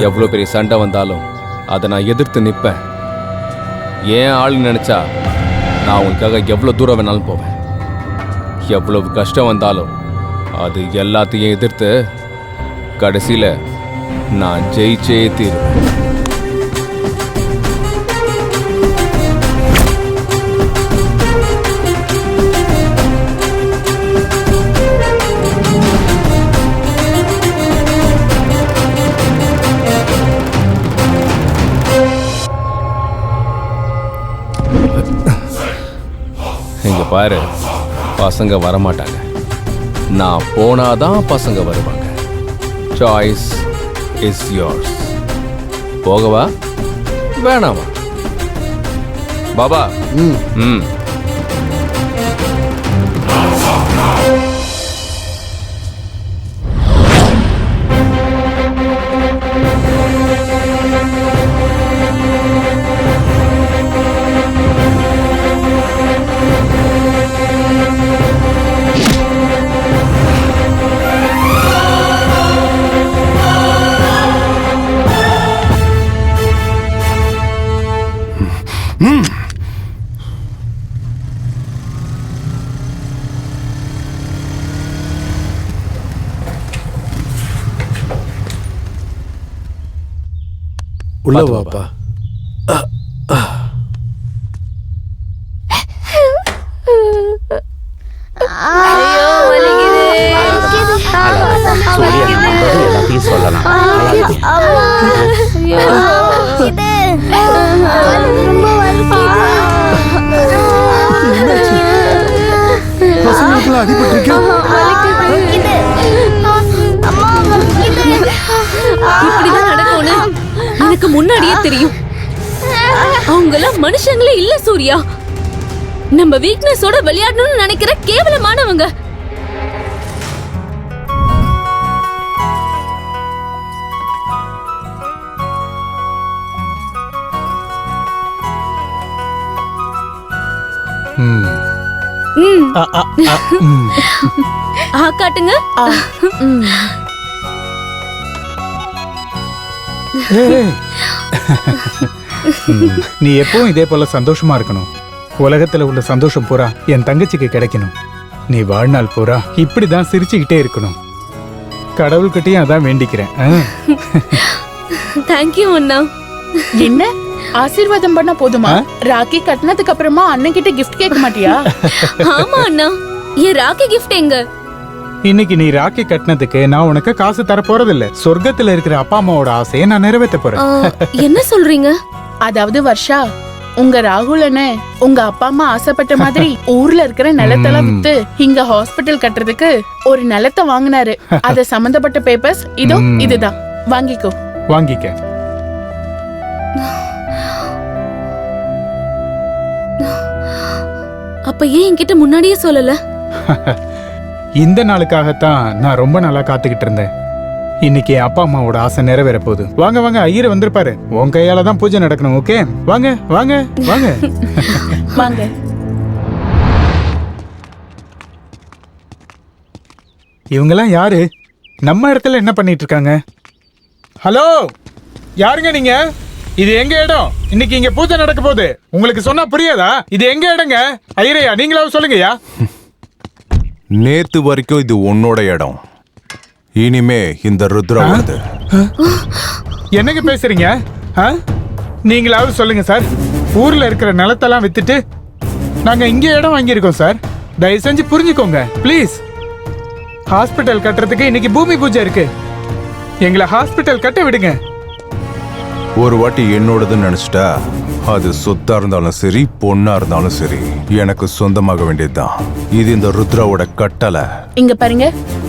எவ்வளவு பெரிய சண்டை வந்தாலும் அதை நான் எதிர்த்து நிற்பேன். ஏன் ஆள் நினைச்சா நான் உங்களுக்காக எவ்வளவு தூரம் வேணாலும் போவேன். எவ்வளவு கஷ்டம் வந்தாலும் அது எல்லாத்தையும் எதிர்த்து கடைசியில நான் ஜெயிச்சே தீருவேன். இங்க பாரு, பசங்க வரமாட்டாங்க. நான் போனாதான் பசங்க வருவாங்க. Choice is yours. போகவா வேணாமா? பாபா. ம். உள்ள வாப்பா. ஐயோ வலிக்குது. எல்லாத்தையும் சொல்லலாம். ஐயோ பசங்களுக்குலாம் அடிபட்டிருக்கேன். இப்படிதான் நடக்கும்னு எனக்கு முன்னாடியே தெரியும். அவங்க எல்லாம் மனுஷங்களே இல்ல சூர்யா. நம்ம வீக்னஸோட விளையாடணும்னு நினைக்கிற கேவலமானவங்க. காட்டுங்க. நீ எப்பவும் இதே போல சந்தோஷமா இருக்கணும். உலகத்துல உள்ள சந்தோஷம் பூரா என் தங்கச்சிக்கு கிடைக்கணும். நீ வாழ்நாள் பூரா இப்படிதான் சிரிச்சுக்கிட்டே இருக்கணும். கடவுள்கிட்டயும் அதான் வேண்டிக்கிறேன். தேங்க்யூ அண்ணா. என்ன ஆசீர்வாதம் பண்ண போதுமா? ராக்கி கட்டினதுக்கு அப்புறமா அண்ணன் கிட்ட கிஃப்ட் கேட்க மாட்டியா? ஆமா அண்ணா, என் ராக்கி கிஃப்ட் எங்க? இன்னைக்கு நீ ராக்கி கட்டினதுக்கு நான் உனக்கு காசு தர போறதில்ல. சொர்க்கத்துல இருக்கிற அப்பா அம்மாவோட ஆசையை நான் நிறைவேற்ற போறேன். என்ன சொல்றீங்க? அதாவது வர்ஷா, உங்க ராகுலனே உங்க அப்பா அம்மா ஆசைப்பட்ட மாதிரி ஊர்ல இருக்கிற நிலத்தெல்லாம் வித்து இங்க ஹாஸ்பிட்டல் கட்டுறதுக்கு ஒரு நிலத்தை வாங்கினாரு. அத சம்பந்தப்பட்ட பேப்பர்ஸ் இதோ இதுதான், வாங்கிக்கோ. வாங்கிக்க. அப்ப ஏன் என்கிட்ட முன்னாடியே சொல்லல? இந்த நாளுக்காகத்தான் நான் ரொம்ப நாளா காத்துக்கிட்டு இருந்தேன். இன்னைக்கு என் அப்பா அம்மாவோட ஆசை நிறைவேற போகுது. வாங்க வாங்க, ஐயர் வந்திருப்பாரு. உன் கையால தான் பூஜை நடக்கணும். ஓகே, வாங்க வாங்க வாங்க வாங்க. இவங்கெல்லாம் யாரு? நம்ம இடத்துல என்ன பண்ணிட்டு இருக்காங்க? ஹலோ, யாருங்க நீங்க? இது எங்க இடம்? இன்னைக்கு இங்க பூஜை நடக்க போகுது. உங்களுக்கு சொன்னா புரியாதா? இது எங்க இடங்க? ஐயரையா, நீங்களாவது சொல்லுங்கய்யா. நேத்து வரைக்கும் இது உன்னோட இடம். இனிமே இந்த ருத்ரா வருது. என்னங்க பேசுறீங்க? நீங்களாவது சொல்லுங்க சார். ஊர்ல இருக்கிற நிலத்தெல்லாம் வித்துட்டு நாங்க இங்க இடம் வாங்கியிருக்கோம் சார். தயவு செஞ்சு புரிஞ்சுக்கோங்க ப்ளீஸ். ஹாஸ்பிட்டல் கட்டுறதுக்கு இன்னைக்கு பூமி பூஜை இருக்கு. எங்களை ஹாஸ்பிட்டல் கட்ட விடுங்க. ஒரு வாட்டி என்னோடதுன்னு நினைச்சிட்டா அது சொத்தா இருந்தாலும் சரி, பொண்ணா இருந்தாலும் சரி, எனக்கு சொந்தமாக வேண்டியதுதான். இது இந்த ருத்ராவோட கட்டளை. இங்க பாருங்க,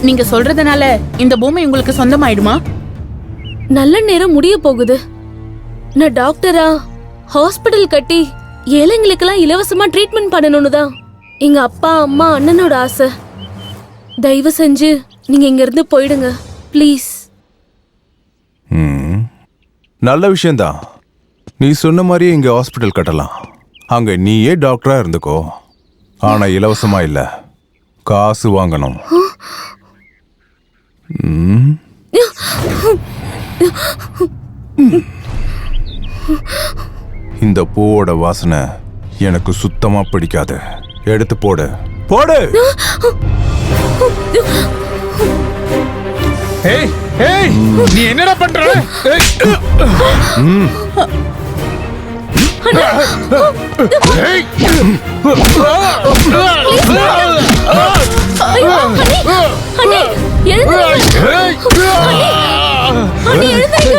நீங்க சொல்றதுனால இந்த பூமி உங்களுக்கு சொந்தமாயிடுமா? நல்ல நேரம் முடிய போகுது. நான் டாக்டரா ஹாஸ்பிட்டல் கட்டி ஏழைங்களுக்கெல்லாம் இலவசமா ட்ரீட்மெண்ட் பண்ணணும்னு தான் எங்க அப்பா அம்மா அண்ணனோட ஆசை. தயவு செஞ்சு நீங்க இங்க இருந்து போயிடுங்க ப்ளீஸ். நல்ல விஷயம்தான். நீ சொன்ன மாதிரியே இங்க ஹாஸ்பிட்டல் கட்டலாம். அங்க நீயே டாக்டரா இருந்துக்கோ. ஆனா இலவசமா இல்ல, காசு வாங்கணும். இந்த பூவோட வாசனை எனக்கு சுத்தமா பிடிக்காது. எடுத்து போடு போடு. ஏய் ஏய், நீ என்னடா பண்ற? ஏய். அண்ணே, எழுந்திருங்க. அண்ணே, எழுந்திருங்க.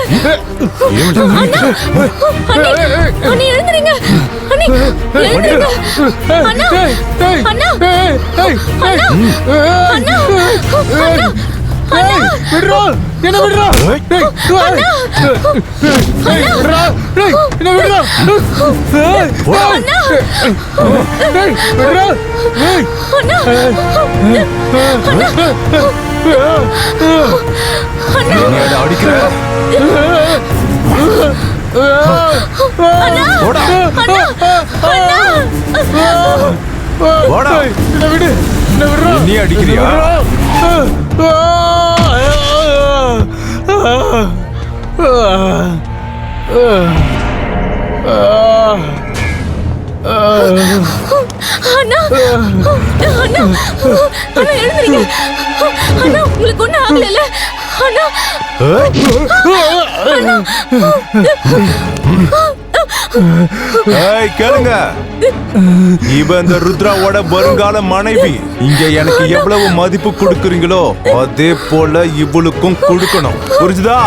அண்ணே, எழுந்திருங்க. அண்ணே, எழுந்திருங்க. அண்ணா, அண்ணா, அண்ணா, அண்ணா, விடுறா, என்ன விடுறா? அண்ணா, விடுறா, என்ன விடுறா? அண்ணா, விடுறா. என்னையாடா அடிக்கிற? போடா. என்ன விடு, என்ன விடுறா? நீ அடிக்கிறியா? அண்ணா, அண்ணா, அண்ணா, எழுந்திருங்க. அண்ணா, உங்களுக்கு ஒண்ணும் ஆகல? அண்ணா, ஏய், கேளுங்க. இவ இந்த ருத்ராவோட வருங்கால மனைவி. இங்க எனக்கு எவ்வளவு மதிப்பு கொடுக்குறீங்களோ அதே போல இவளுக்கும் கொடுக்கணும். புரிஞ்சுதா?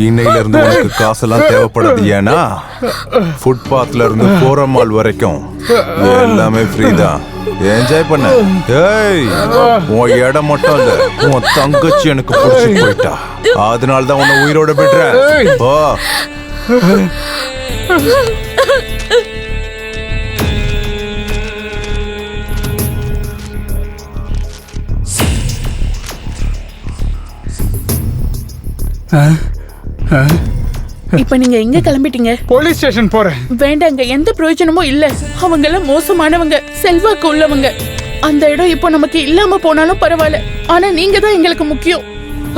இன்னையில இருந்து உனக்கு காசெல்லாம் தேவைப்படாது. ஏன்னா ஃபுட்பாத்ல இருந்து போரமால் வரைக்கும் எல்லாமே ஃப்ரீ தான். என்ஜாய் பண்ண. ஏய், உன் இடம் மட்டும் இல்ல, உன் தங்கச்சி எனக்கு பிடிச்சி போயிட்டா. அதனால தான் உன்னை உயிரோட விடுறேன். ஓ, இப்ப நீங்க எங்க கிளம்பிட்டீங்க? போலீஸ் ஸ்டேஷன் போறேன். வேண்டாங்க, எந்த பிரயோஜனமும் இல்ல. அவங்க எல்லாம் மோசமானவங்க, செல்வாக்கு உள்ளவங்க. அந்த இடம் இப்போ நமக்கு இல்லாம போனாலும் பரவாயில்ல. ஆனா நீங்க தான் எங்களுக்கு முக்கியம்.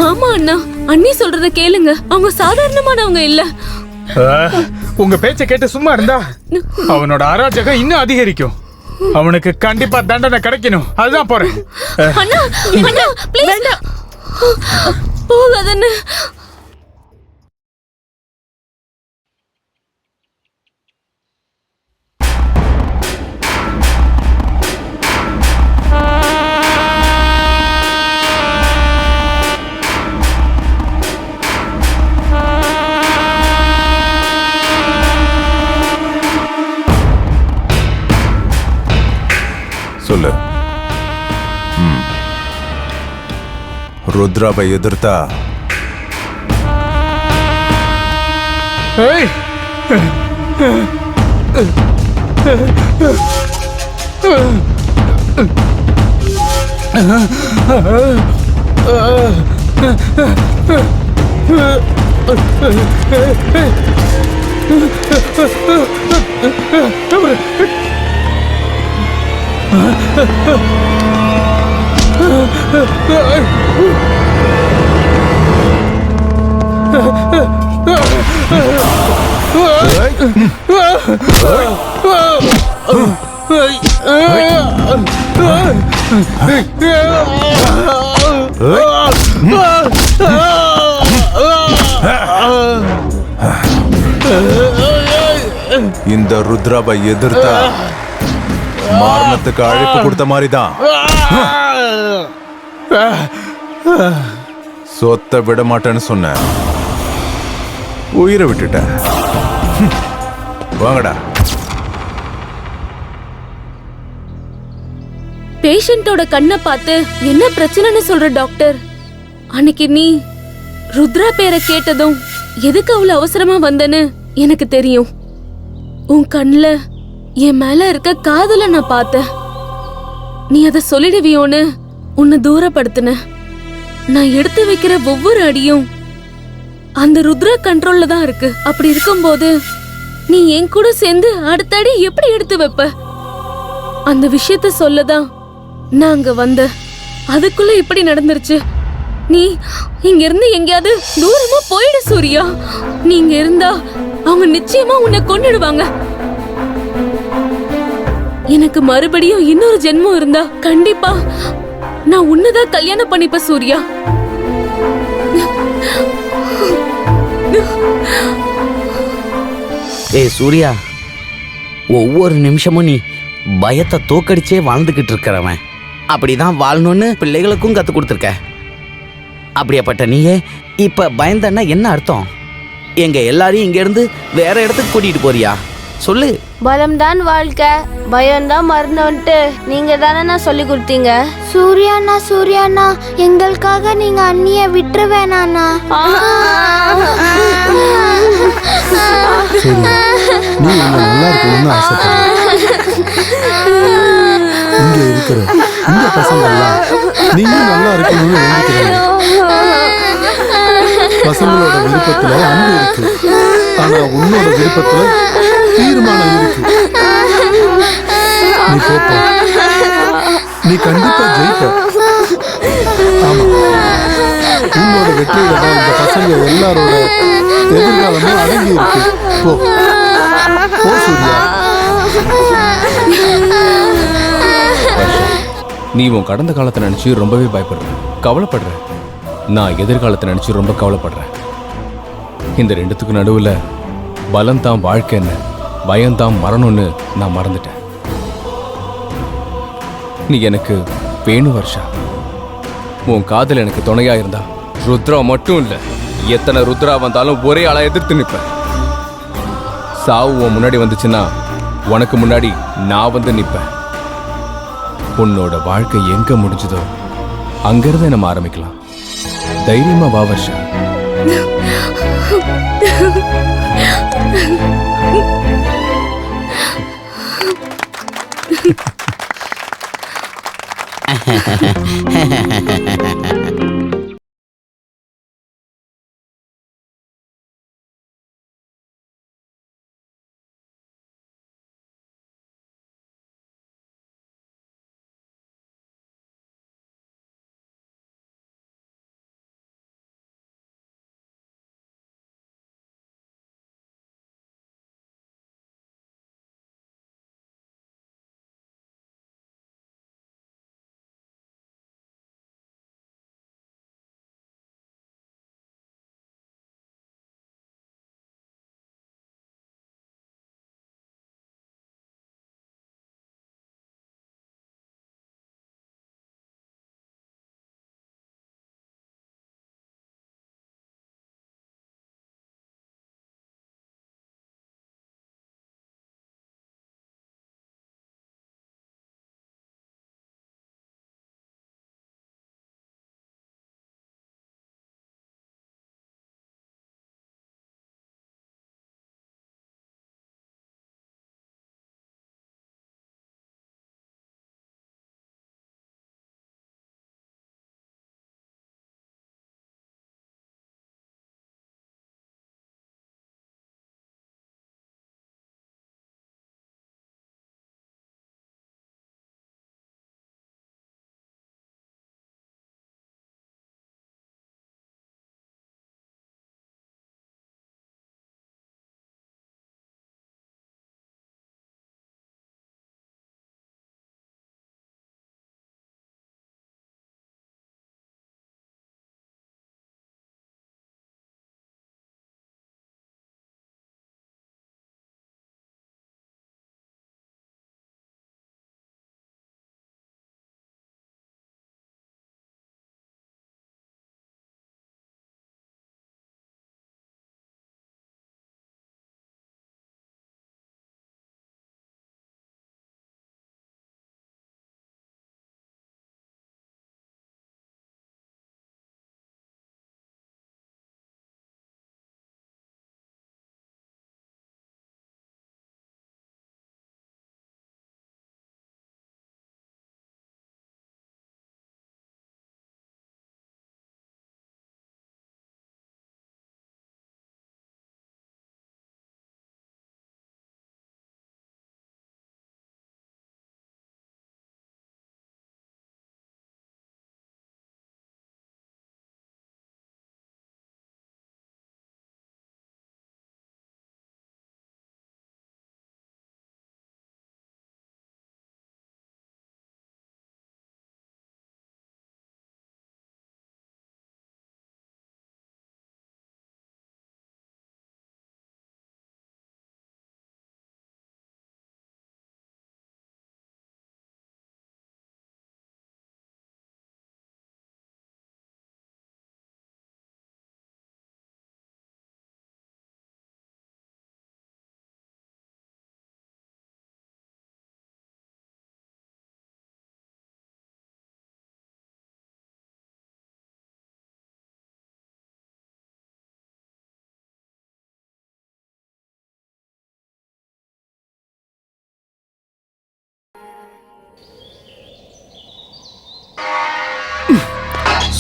ஆமா அண்ணா, அண்ணி சொல்றத கேளுங்க. அவங்க சாதாரணமானவங்க இல்ல. உங்க பேச்ச கேட்டு சும்மா இருந்தா அவனோட அராஜகம் இன்னும் அதிகரிக்கும். அவனுக்கு கண்டிப்பா தண்டனை கிடைக்கணும். அதுதான் போறேன். அண்ணா, அண்ணா, ப்ளீஸ் வேண்டாம். போகாதண்ணா. சொல்லு. ருத்ராவை எதிர்த்தா ஏய், இந்த ருத்ராவை எதிர்த்தா மரணத்துக்கு அழைப்பு கொடுத்த மாதிரி தான். சொத்தை விட மாட்டேன்னு சொன்ன, உயிரை விட்டுட்ட. வாங்கடா. பேஷண்டோட கண்ணை பார்த்து என்ன பிரச்சனைன்னு சொல்ற டாக்டர். அன்னைக்கு நீ ருத்ரா பேரை கேட்டதும் எதுக்கு அவ்வளவு அவசரமா வந்தன்னு எனக்கு தெரியும். உன் கண்ணுல என் மேல இருக்க காதல நான் பார்த்தேன். நீ அதை சொல்லிடுவியோன்னு உன்னை தூரப்படுத்தின. நான் எடுத்து வைக்கிற ஒவ்வொரு அடியும் அந்த ருத்ரா கண்ட்ரோல்ல தான் இருக்கு. அப்படி இருக்கும்போது நீ என் கூட சேர்ந்து அடுத்த அடி எப்படி எடுத்து வைப்ப? அந்த விஷயத்த சொல்லதான் நான் அங்க வந்த. அதுக்குள்ள இப்படி நடந்துருச்சு. நீ இங்க இருந்து எங்கேயாவது தூரமா போயிடு சூர்யா. நீங்க இருந்தா அவங்க நிச்சயமா உன்னை கொன்னுடுவாங்க. எனக்கு மறுபடியும் இன்னொரு ஜென்மம் இருந்தா கண்டிப்பா நான் உன்னதான் கல்யாணம் பண்ணிப்பேன் சூர்யா. சூர்யா, ஒவ்வொரு நிமிஷமும் நீ பயத்தை தோக்கடிச்சே வாழ்ந்துகிட்டு இருக்கிறவன். அப்படிதான் வாழணும்னு பிள்ளைகளுக்கும் கத்து கொடுத்துருக்க. அப்படியாப்பட்ட நீயே இப்ப பயந்தன்னா என்ன அர்த்தம்? எங்க எல்லாரையும் இங்க இருந்து வேற இடத்துக்கு கூட்டிட்டு போறியா? சொல்லு. பலம்தான் வாழ்க்கை, பயம்தான் மரணம்ட்டு நீங்க தானே சொல்லி கொடுத்தீங்க. சூர்யாண்ணா சூர்யாண்ணா, எங்களுக்காக நீங்க அண்ணிய விட்டுற வேணாண்ணா. சரி, நீ இங்க நல்லா இருக்கணும்னு ஆசைப்படுற. இங்க இருக்கிற இந்த பசங்கள்லாம் நீயும் நல்லா இருக்கணும்னு வேண்டிக்கிறாங்க. பசங்களோட விருப்பத்துல அன்பு இருக்கு, ஆனா உன்னோட விருப்பத்துல தீர்மானம் இருக்கு. நீ போப்ப, நீ கண்டிப்பா ஜெயிப்ப. ஆமா, உன்னோட வெற்றியில தான் இந்த பசங்க எல்லாரோட எதிர்காலமும் அடங்கி இருக்கு. போ போ சூர்யா. நீ உன் கடந்த காலத்தை நினைச்சு ரொம்பவே பயப்படுற, கவலைப்படுற. நான் எதிர்காலத்தை நினைச்சு ரொம்ப கவலைப்படுறேன். இந்த ரெண்டுத்துக்கு நடுவுல பலம் தான் வாழ்க்கைன்னு, பயம்தான் மரணம்னு நான் மறந்துட்டேன். நீ எனக்கு வேணும் வர்ஷா. உன் காதல் எனக்கு துணையா இருந்தா ருத்ரா மட்டும் இல்ல, எத்தனை ருத்ரா வந்தாலும் ஒரே ஆளா எதிர்த்து நிற்பேன். சாவு உன் முன்னாடி வந்துச்சுன்னா உனக்கு முன்னாடி நான் வந்து நிற்பேன். உன்னோட வாழ்க்கை எங்க முடிஞ்சதோ அங்கிருந்து நம்ம ஆரம்பிக்கலாம். தைரியமா வா வர்ஷா.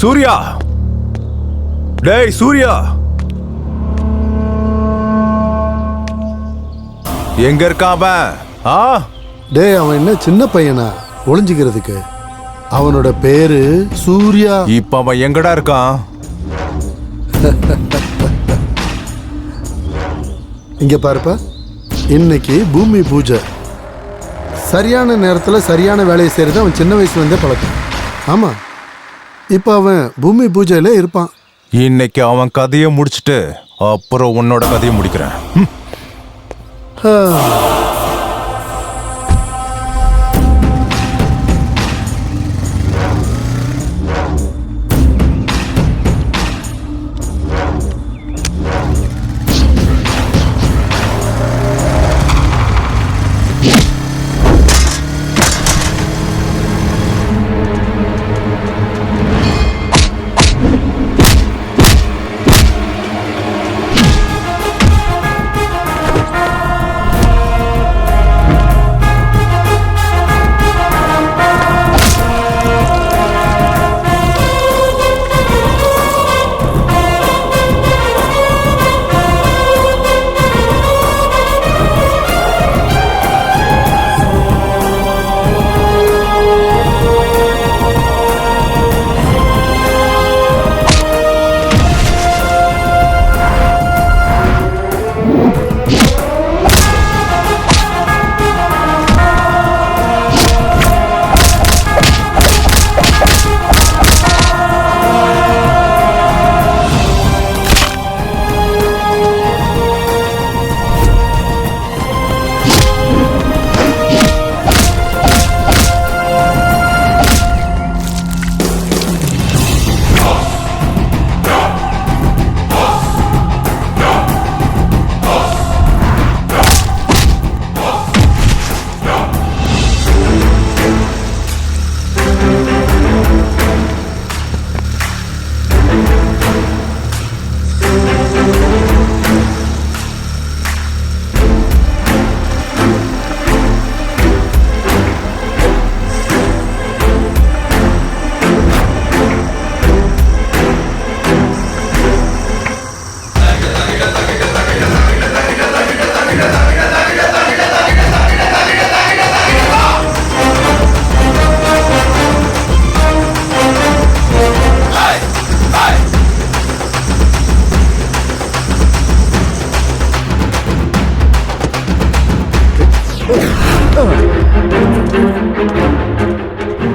சூர்யா, டேய் சூர்யா, எங்க இருக்கான் அவன்? ஆ, டேய் அவன் என்ன சின்ன பையனா ஒளிஞ்சுக்கிறதுக்கு? அவனோட பேரு சூர்யா. இப்ப அவன் எங்கடா இருக்கான்? இங்க பாருப்பா, இன்னைக்கு பூமி பூஜை. சரியான நேரத்துல சரியான வேலையை செய்யறது அவன் சின்ன வயசுல இருந்தே பழக்கம். ஆமா, இப்ப அவன் பூமி பூஜையில இருப்பான். இன்னைக்கு அவன் கதையை முடிச்சிட்டு அப்புறம் உன்னோட கதையை முடிக்கிறேன்.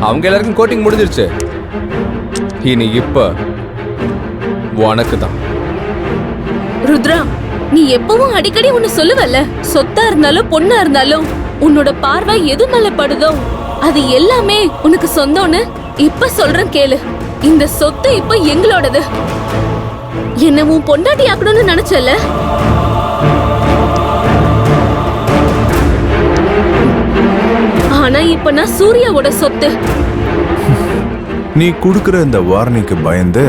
அவங்க எல்லாருக்கும் கோட்டிங் முடிஞ்சிருச்சு. இனி இப்ப உனக்கு தான். ருத்ரா, நீ எப்பவும் அடிக்கடி ஒன்னு சொல்லுவல்ல, சொத்தா இருந்தாலும் பொண்ணா இருந்தாலும் உன்னோட பார்வை எது மேல படுதோ அது எல்லாமே உனக்கு சொந்தம்னு. இப்ப சொல்றேன் கேளு, இந்த சொத்து இப்ப எங்களோடது. என்ன உன் பொண்டாட்டி ஆக்கணும்னு நினைச்சல, ஆனா இப்ப நான் சூர்யாவோட சொத்து. நீ குடுக்கிற இந்த வார்னிங்க்கு பயந்து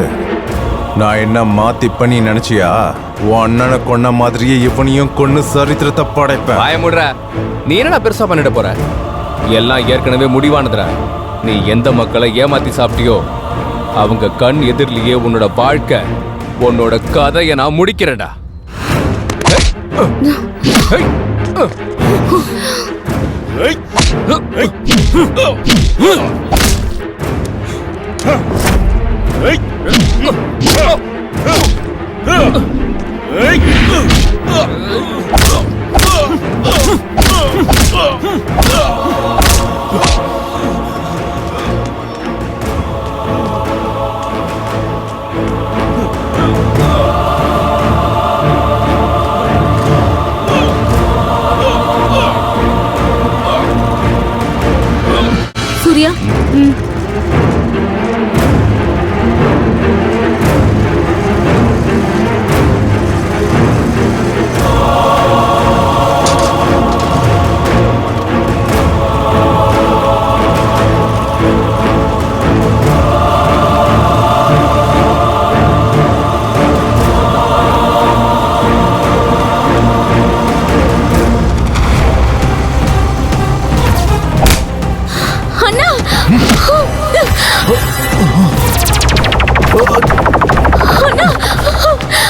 நான் என்ன மாத்தி பண்ணி நினைச்சியா? உன் அண்ணனை கொன்ன மாதிரியே இவனையும் கொன்னு சரித்திரத்தை படைப்பேன். பயமுடுற, நீ என்னடா பெருசா பண்ணிட போற? எல்லாம் ஏற்கனவே முடிவானதுடா. நீ எந்த மக்களை ஏமாத்தி சாப்பிட்டியோ அவங்க கண் எதிரிலேயே உன்னோட வாழ்க்கை, உன்னோட கதையை நான் முடிக்கிறேன்டா. சூர்யா,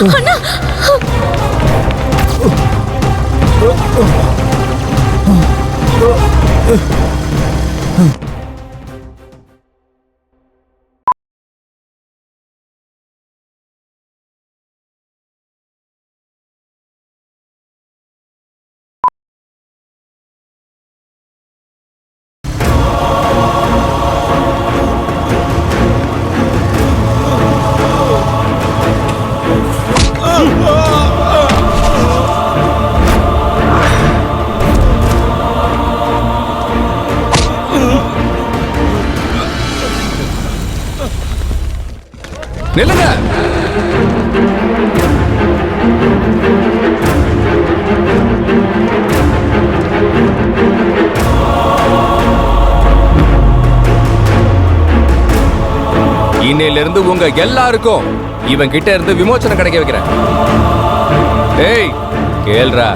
அண்ணா நில்லுங்க. இன்னையிலிருந்து உங்க எல்லாருக்கும் இவன் கிட்ட இருந்து விமோசனம் கிடைக்க வைக்கிறேன். ஏய் கேள்றா,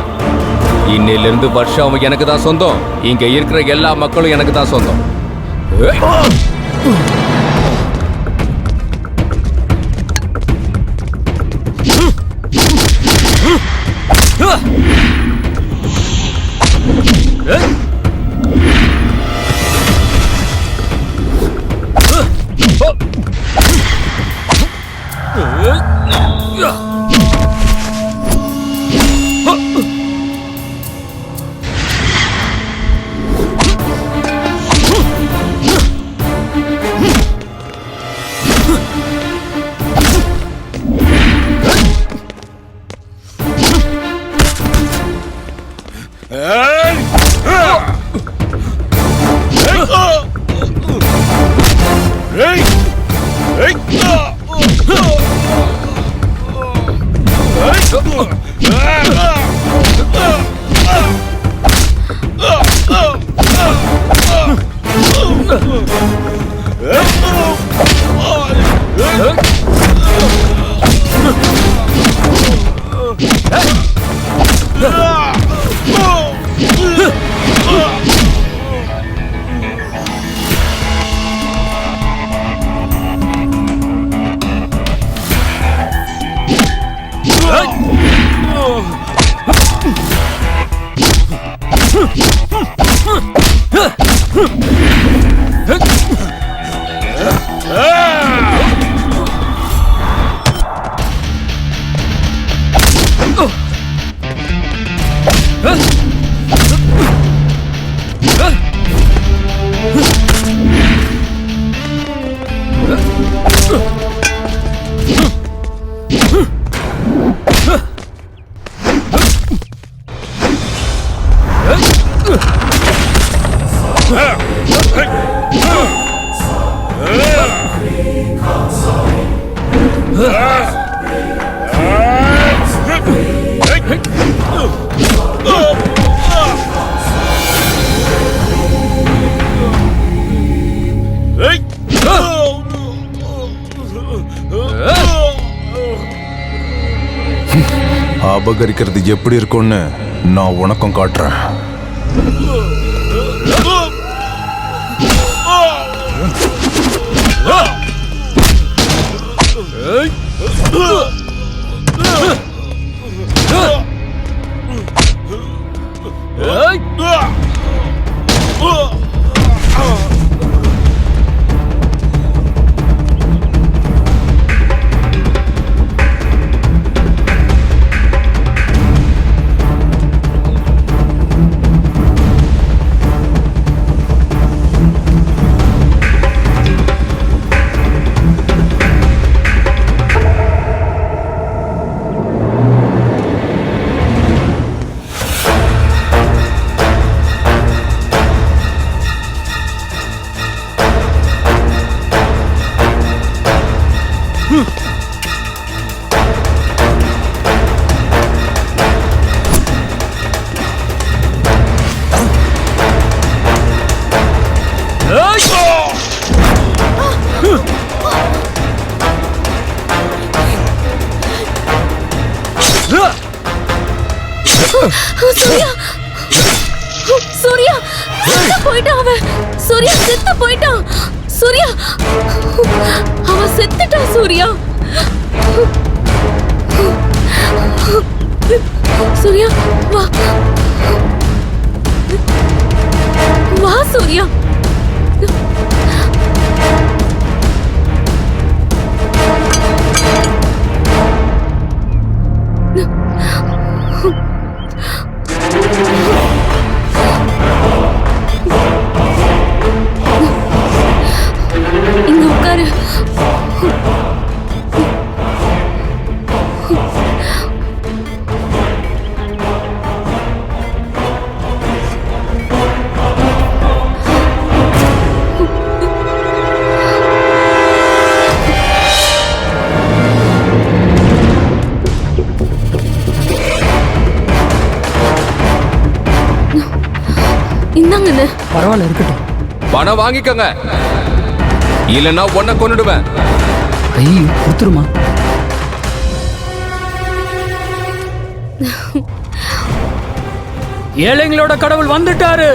இன்னையிலிருந்து வருஷம் அவன் எனக்கு தான் சொந்தம். இங்க இருக்கிற எல்லா மக்களும் எனக்கு தான் சொந்தம். ஏய். அபகரிக்கிறது எப்படி இருக்கும்னு நான் உனக்கும் காட்டுறேன். சூர்யா சூர்யா செத்து போயிட்டான் அவன். சூர்யா செத்து போயிட்டான். சூர்யா அவன் செத்துட்டான். சூர்யா சூர்யா வா வா சூர்யா. இங்க உட்காரு. இந்தாங்கண்ணே. பரவாயில்ல இருக்கட்டும். பணம் வாங்கிக்கங்க, இல்லைன்னா உன்னை கொன்னுடுவேன். ஐயோ கொடுத்துருமா. ஏழைங்களோட கடவுள் வந்துட்டாரு.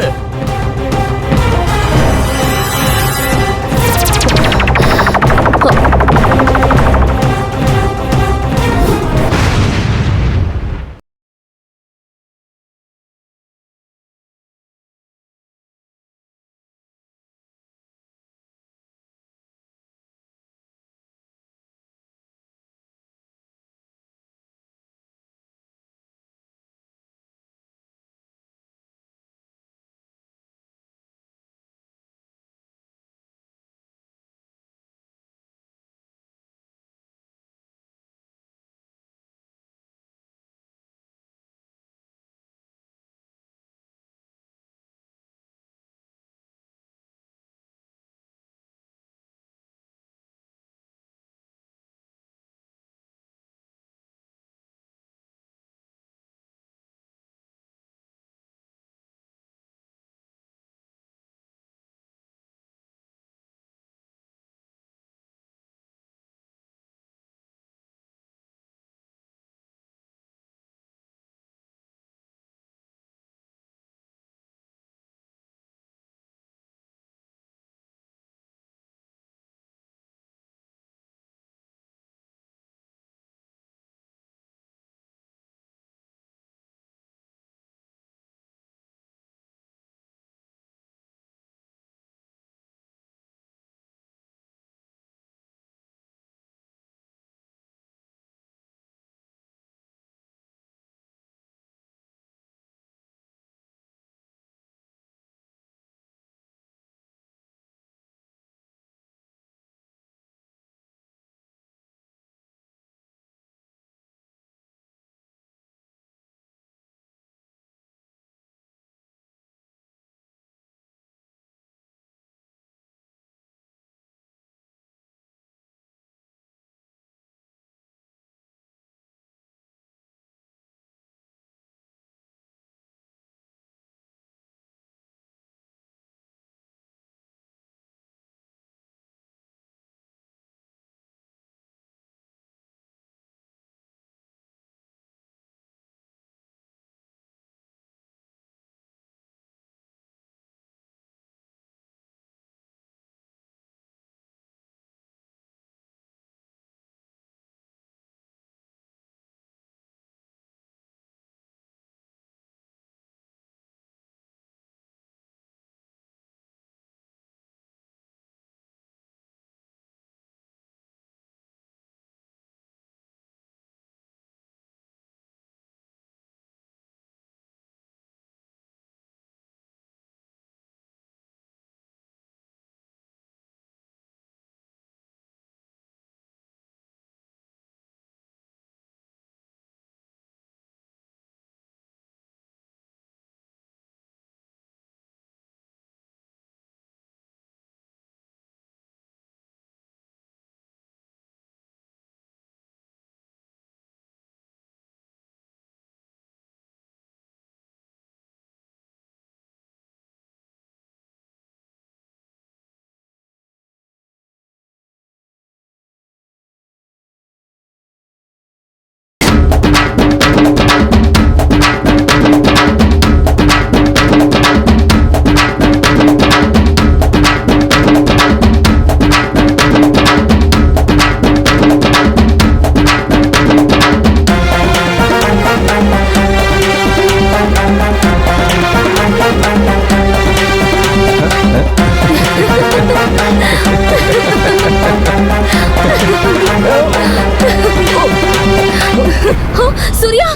சூர்யா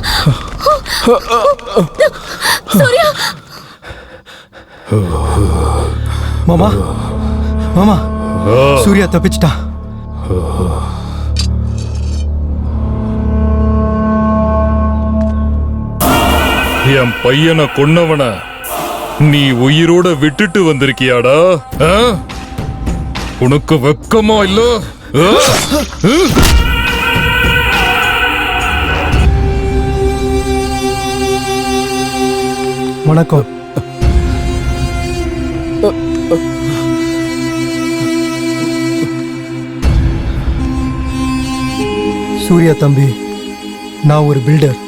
சூர்யா மாமா மாமா சூர்யா தப்பிச்சிட்டான். என் பையனை கொன்னவன நீ உயிரோட விட்டுட்டு வந்திருக்கியாடா? ஆ? உனக்கு வெக்கமா இல்ல? ஆ? வணக்கம். சூர்யா தம்பி, நான் ஒரு பில்டர்.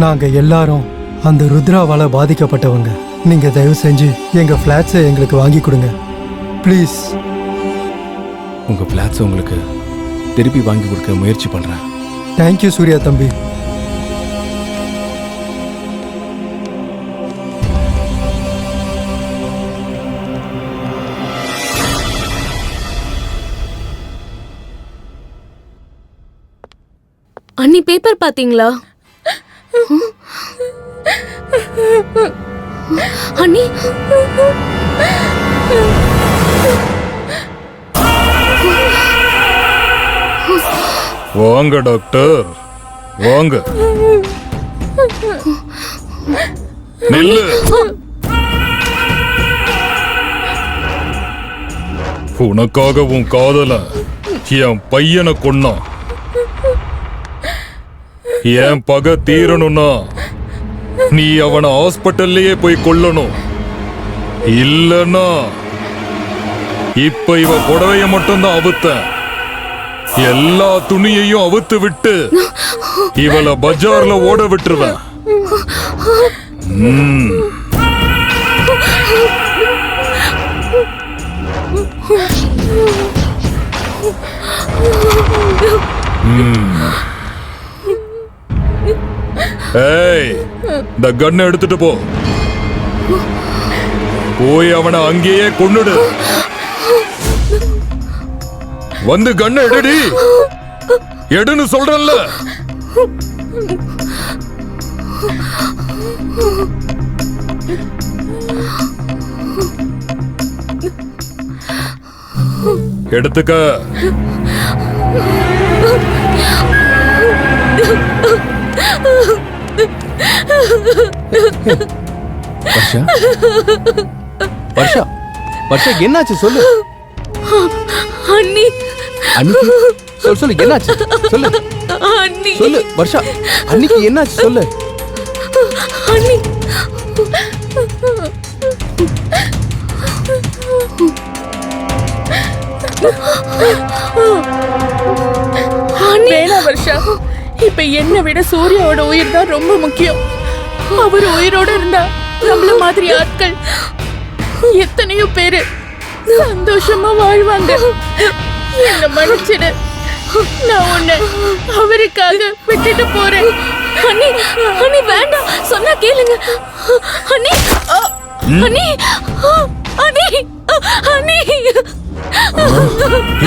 நாங்க எல்லாரும் அந்த ருத்ராவால பாதிக்கப்பட்டவங்க. நீங்க தயவு செஞ்சு எங்க ஃபிளாட்ஸை எங்களுக்கு வாங்கி கொடுங்க ப்ளீஸ். உங்க பிளாட்ஸ் உங்களுக்கு திருப்பி வாங்கி கொடுக்க முயற்சி பண்றேன். தேங்க்யூ சூர்யா தம்பி. அண்ணி பேப்பர் பாத்தீங்களா? அண்ணி வாங்க டாக்டர் வாங்க. நில்லு. உனக்காக உன் காதலன் என் பையனை கொன்னான். என் பகை தீரணும்னா நீ அவனை ஹாஸ்பிட்டல்லையே போய் கொல்லணும். இல்லன்னா இப்ப இவ புடவைய மட்டும்தான் அவுத்த, எல்லா துணியையும் அவுத்து விட்டு இவளை பஜார்ல ஓட விட்டுருவேன். ஏய், இந்த கன்னை எடுத்துட்டு போ. போய் அவனை அங்கேயே கொன்னுடு. வந்து கன்னை எடுடி. எடுன்னு சொல்றேன்ல. எடுத்துக்க. வர்ஷா வர்ஷா வர்ஷா என்னாச்சு சொல்லு. அண்ணி அன்னிக்கு சொல்லு சொல்லு என்னாச்சு சொல்லு. அண்ணி சொல்லு வர்ஷா, அன்னிக்கு என்னாச்சு சொல்லு. அண்ணி வேணா வர்ஷா, இப்ப என்ன விட சூர்யாவோட உயிர் தான் ரொம்ப முக்கியம். அவர் உயிரோட இருந்தா நம்மள மாதிரி ஆட்கள் எத்தனையோ பேரு சந்தோஷமா வாழ்வாங்க. என்ன மன்னிச்சிடு, நான் உன்னை அவருக்காக விட்டுட்டு போறேன். அண்ணி அண்ணி வேண்டாம், சொன்னா கேளுங்க. அண்ணி அண்ணி அண்ணி அண்ணி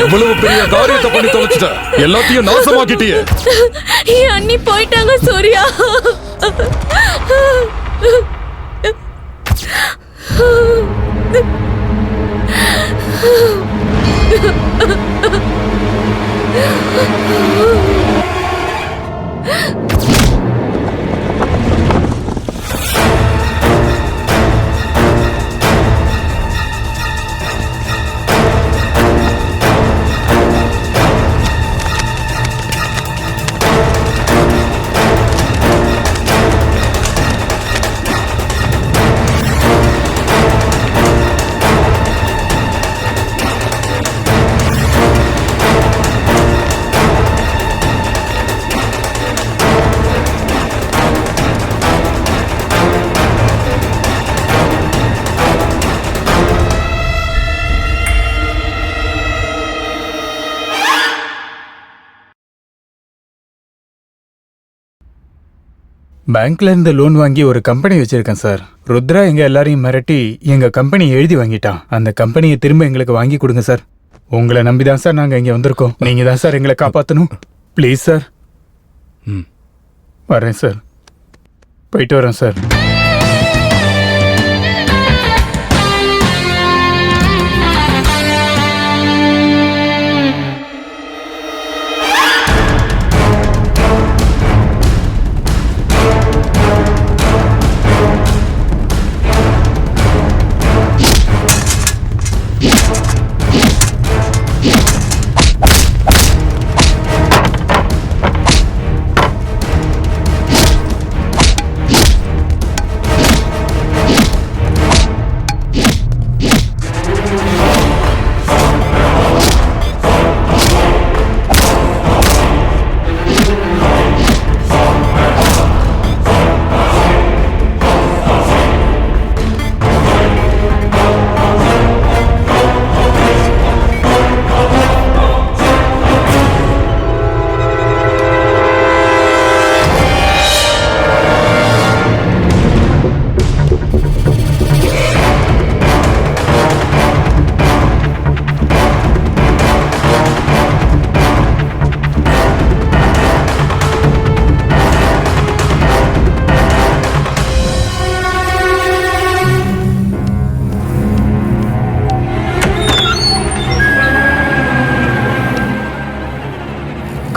எவ்வளவு பெரிய காரியத்தை பண்ணி தொலைச்சிட்ட, எல்லாத்தையும் நாசமாக்கிட்டியே. என் அண்ணி போயிட்டாங்க சூர்யா. பேங்க்ல இருந்து லோன் வாங்கி ஒரு கம்பெனி வச்சிருக்கேன் சார். ருத்ரா எங்க எல்லாரையும் மிரட்டி எங்க கம்பெனி எழுதி வாங்கிட்டான். அந்த கம்பெனியை திரும்ப எங்களுக்கு வாங்கி கொடுங்க சார். உங்களை நம்பிதான் சார் நாங்க இங்க வந்திருக்கோம். நீங்க தான் சார் எங்களை காப்பாத்தணும். Please sir. வரேன் சார். போயிட்டு வரேன் சார்.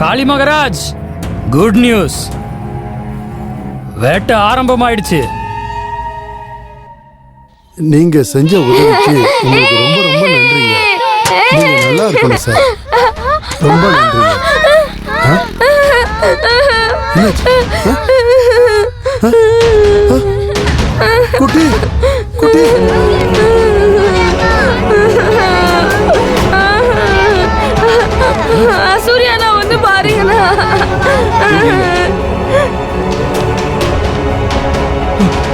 காளி மகராஜ், குட் நியூஸ். வேட்டை ஆரம்பமாயிடுச்சு. நீங்க செஞ்ச உதவிக்கு உங்களுக்கு ரொம்ப ரொம்ப நன்றிங்க. நீங்க நல்லா இருக்கணும் சார். ரொம்ப நன்றிங்க. என்னாச்சு? குட்டி குட்டி சூர்யா, நான் வந்து பாருங்களா.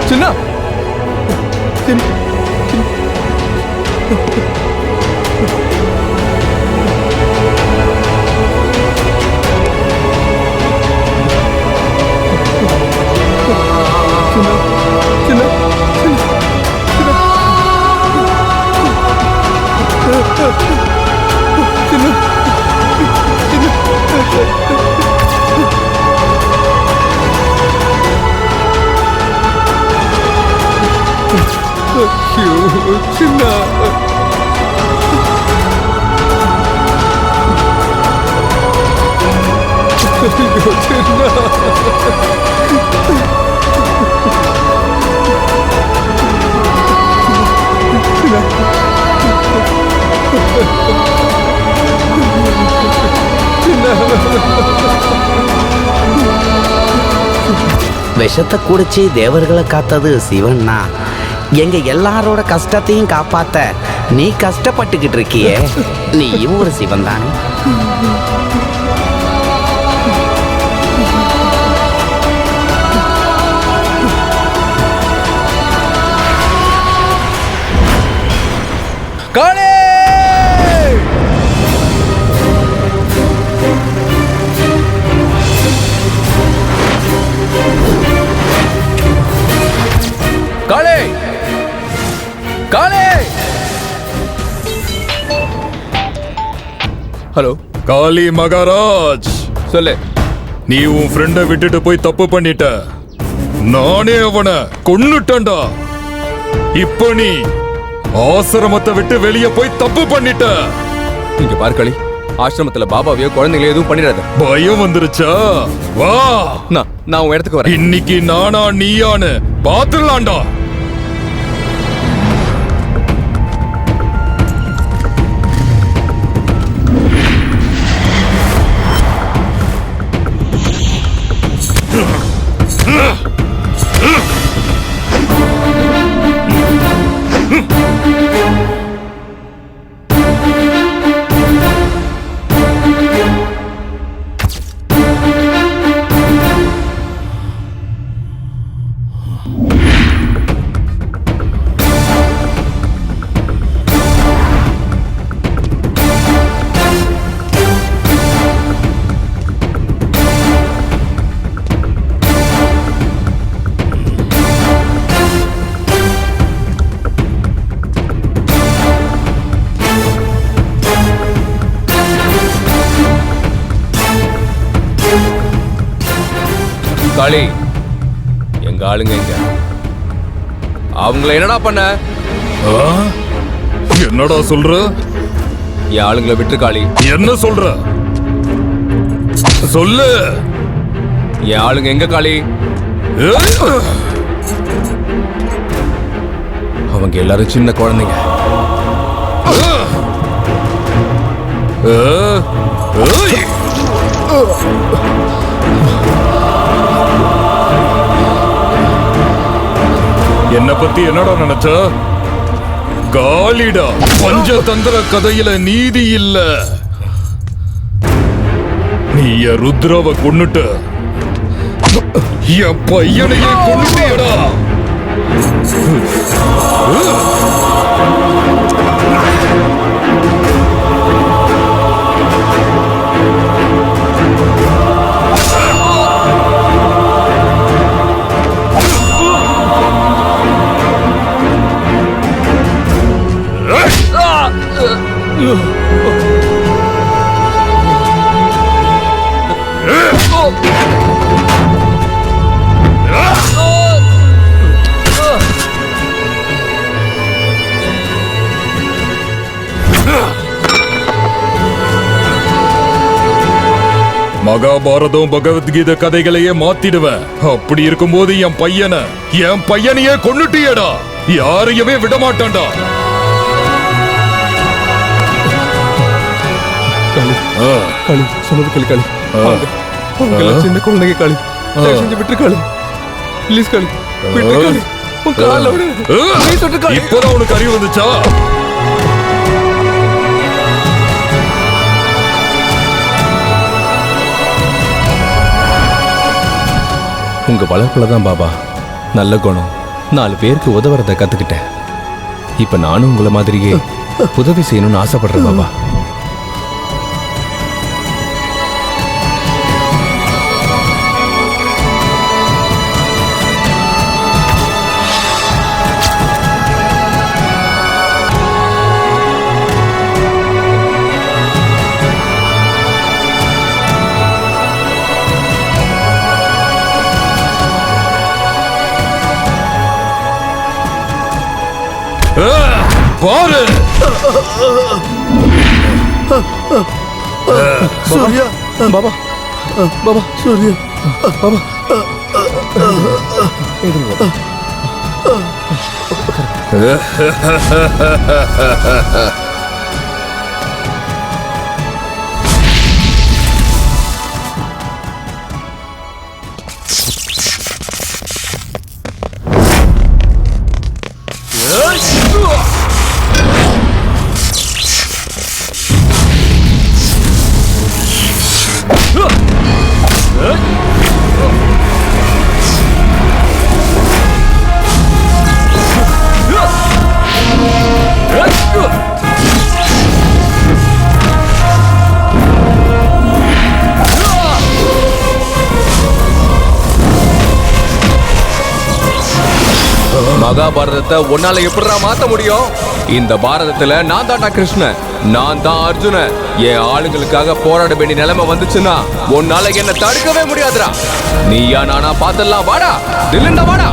சின்ன விஷத்தை குடிச்சு தேவர்களை காத்தது சிவன்னா, எங்க எல்லாரோட கஷ்டத்தையும் காப்பாத்த நீ கஷ்டப்பட்டுக்கிட்டு இருக்கியே, நீயும் ஒரு சிவன் தானே? காளி! காளி! காளி! ஹலோ காளி மகாராஜ், சொல்லு. நீ உன் ஃப்ரெண்டை விட்டுட்டு போய் தப்பு பண்ணிட்ட. நானே அவனை கொன்னுட்டேன்டா. இப்ப நீ ஆசிரமத்தை விட்டு வெளியே போய் தப்பு பண்ணிட்ட. இங்க பாரு காளி, ஆசிரமத்துல பாபாவையோ குழந்தைங்களோ எதுவும் பண்ணிடாத. பயம் வந்துருச்சா? வா, நான் உன் இடத்துக்கு வரேன். இன்னைக்கு நானா நீயான்னு பாத்துடலாம்டா. காளி, எங்க ஆளுங்க எங்க? அவங்கள என்னடா பண்ண? என்னடா சொல்ற? என் ஆளுங்களை விட்டு காளி. என்ன சொல்ற? சொல்லு. என் ஆளுங்க எங்க காளி? அவங்க எல்லாரும் சின்ன குழந்தைங்க. என்ன பத்தி என்னடா நினைச்ச? காளிடா, பஞ்சதந்திர கதையில நீதி இல்ல. நீ என் ருத்ராவை கொன்னுட்ட, என் பையனையே கொன்னுட்டியடா. மகாபாரதம் பகவத்கீதை கதைகளையே மாத்திடுவேன். அப்படி இருக்கும்போது என் பையனையே கொன்னுட்டியடா. யாரையுமே விட மாட்டான்டா. காளி, சொன்னது கேளு காளி. சின்ன குழந்தைங்க காளி, செஞ்சு விட்டு காளி. ப்ளீஸ் காளி, விட்டு காளி. உன் கால்ல விடு. இப்பதான் உனக்கு அறிவு வந்துச்சா? உங்க வளர்ப்புல தான் பாபா நல்ல குணம், 4 பேருக்கு உதவுறத கத்துக்கிட்டேன். இப்ப நானும் உங்களை மாதிரியே உதவி செய்யணும்னு ஆசைப்படுறேன் பாபா. பாரு சூர்யா, பாபா பாபா சூர்யா, பாபா மகாபாரதத்தை உன்னால எப்படிடா மாத்த முடியும்? இந்த பாரதத்துல நான் தான்டா கிருஷ்ணன், நான் தான் அர்ஜுனன். என் ஆளுங்களுக்காக போராட வேண்டிய நிலைமை வந்துச்சுன்னா உன்னால என்ன தடுக்கவே முடியாதுடா. நீயா நானா பாத்துடலாம். வாடா தில்லுண்டா, வாடா.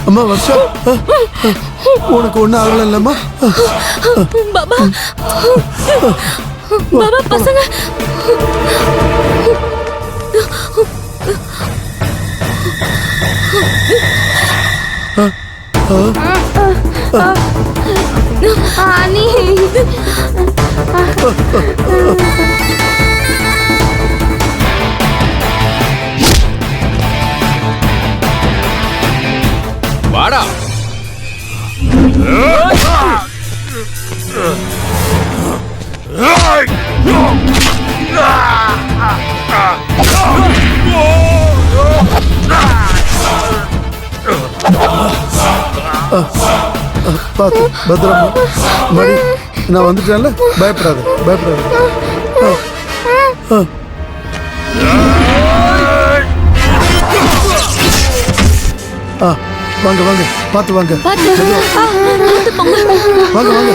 அம்மா வர்ஷா, உனக்கு ஒன்றும் ஆகல இல்லம்மா? பாபா பாபா பசங்க அனி வாடா. பார்த்து பத்திரமா மணி, நான் வந்துட்டேன்ல, பயப்படாத பயப்படாத. வாங்க வாங்க, பார்த்து வாங்க, வாங்க வாங்க.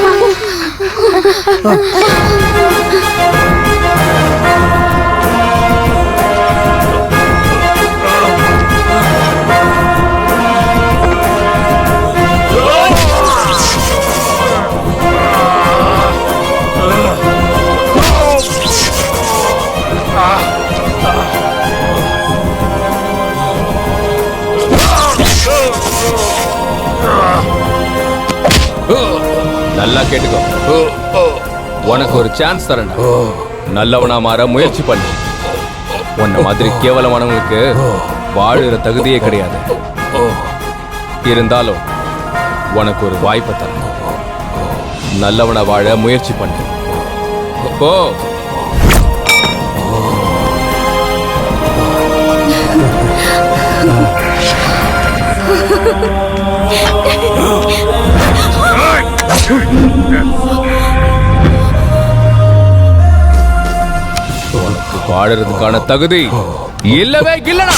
நல்லா கேட்டுக்கோ, உனக்கு ஒரு சான்ஸ் தரேன். நல்லவனா மாற முயற்சி பண்ணு. உன்ன மாதிரி கேவலமானவங்களுக்கு வாழுற தகுதியே கிடையாது. இருந்தாலும் உனக்கு ஒரு வாய்ப்பை தரேன். நல்லவனா வாழ முயற்சி பண்ணு. ஓ உனக்கு வாழறதுக்கான தகுதி இல்லவே இல்லடா.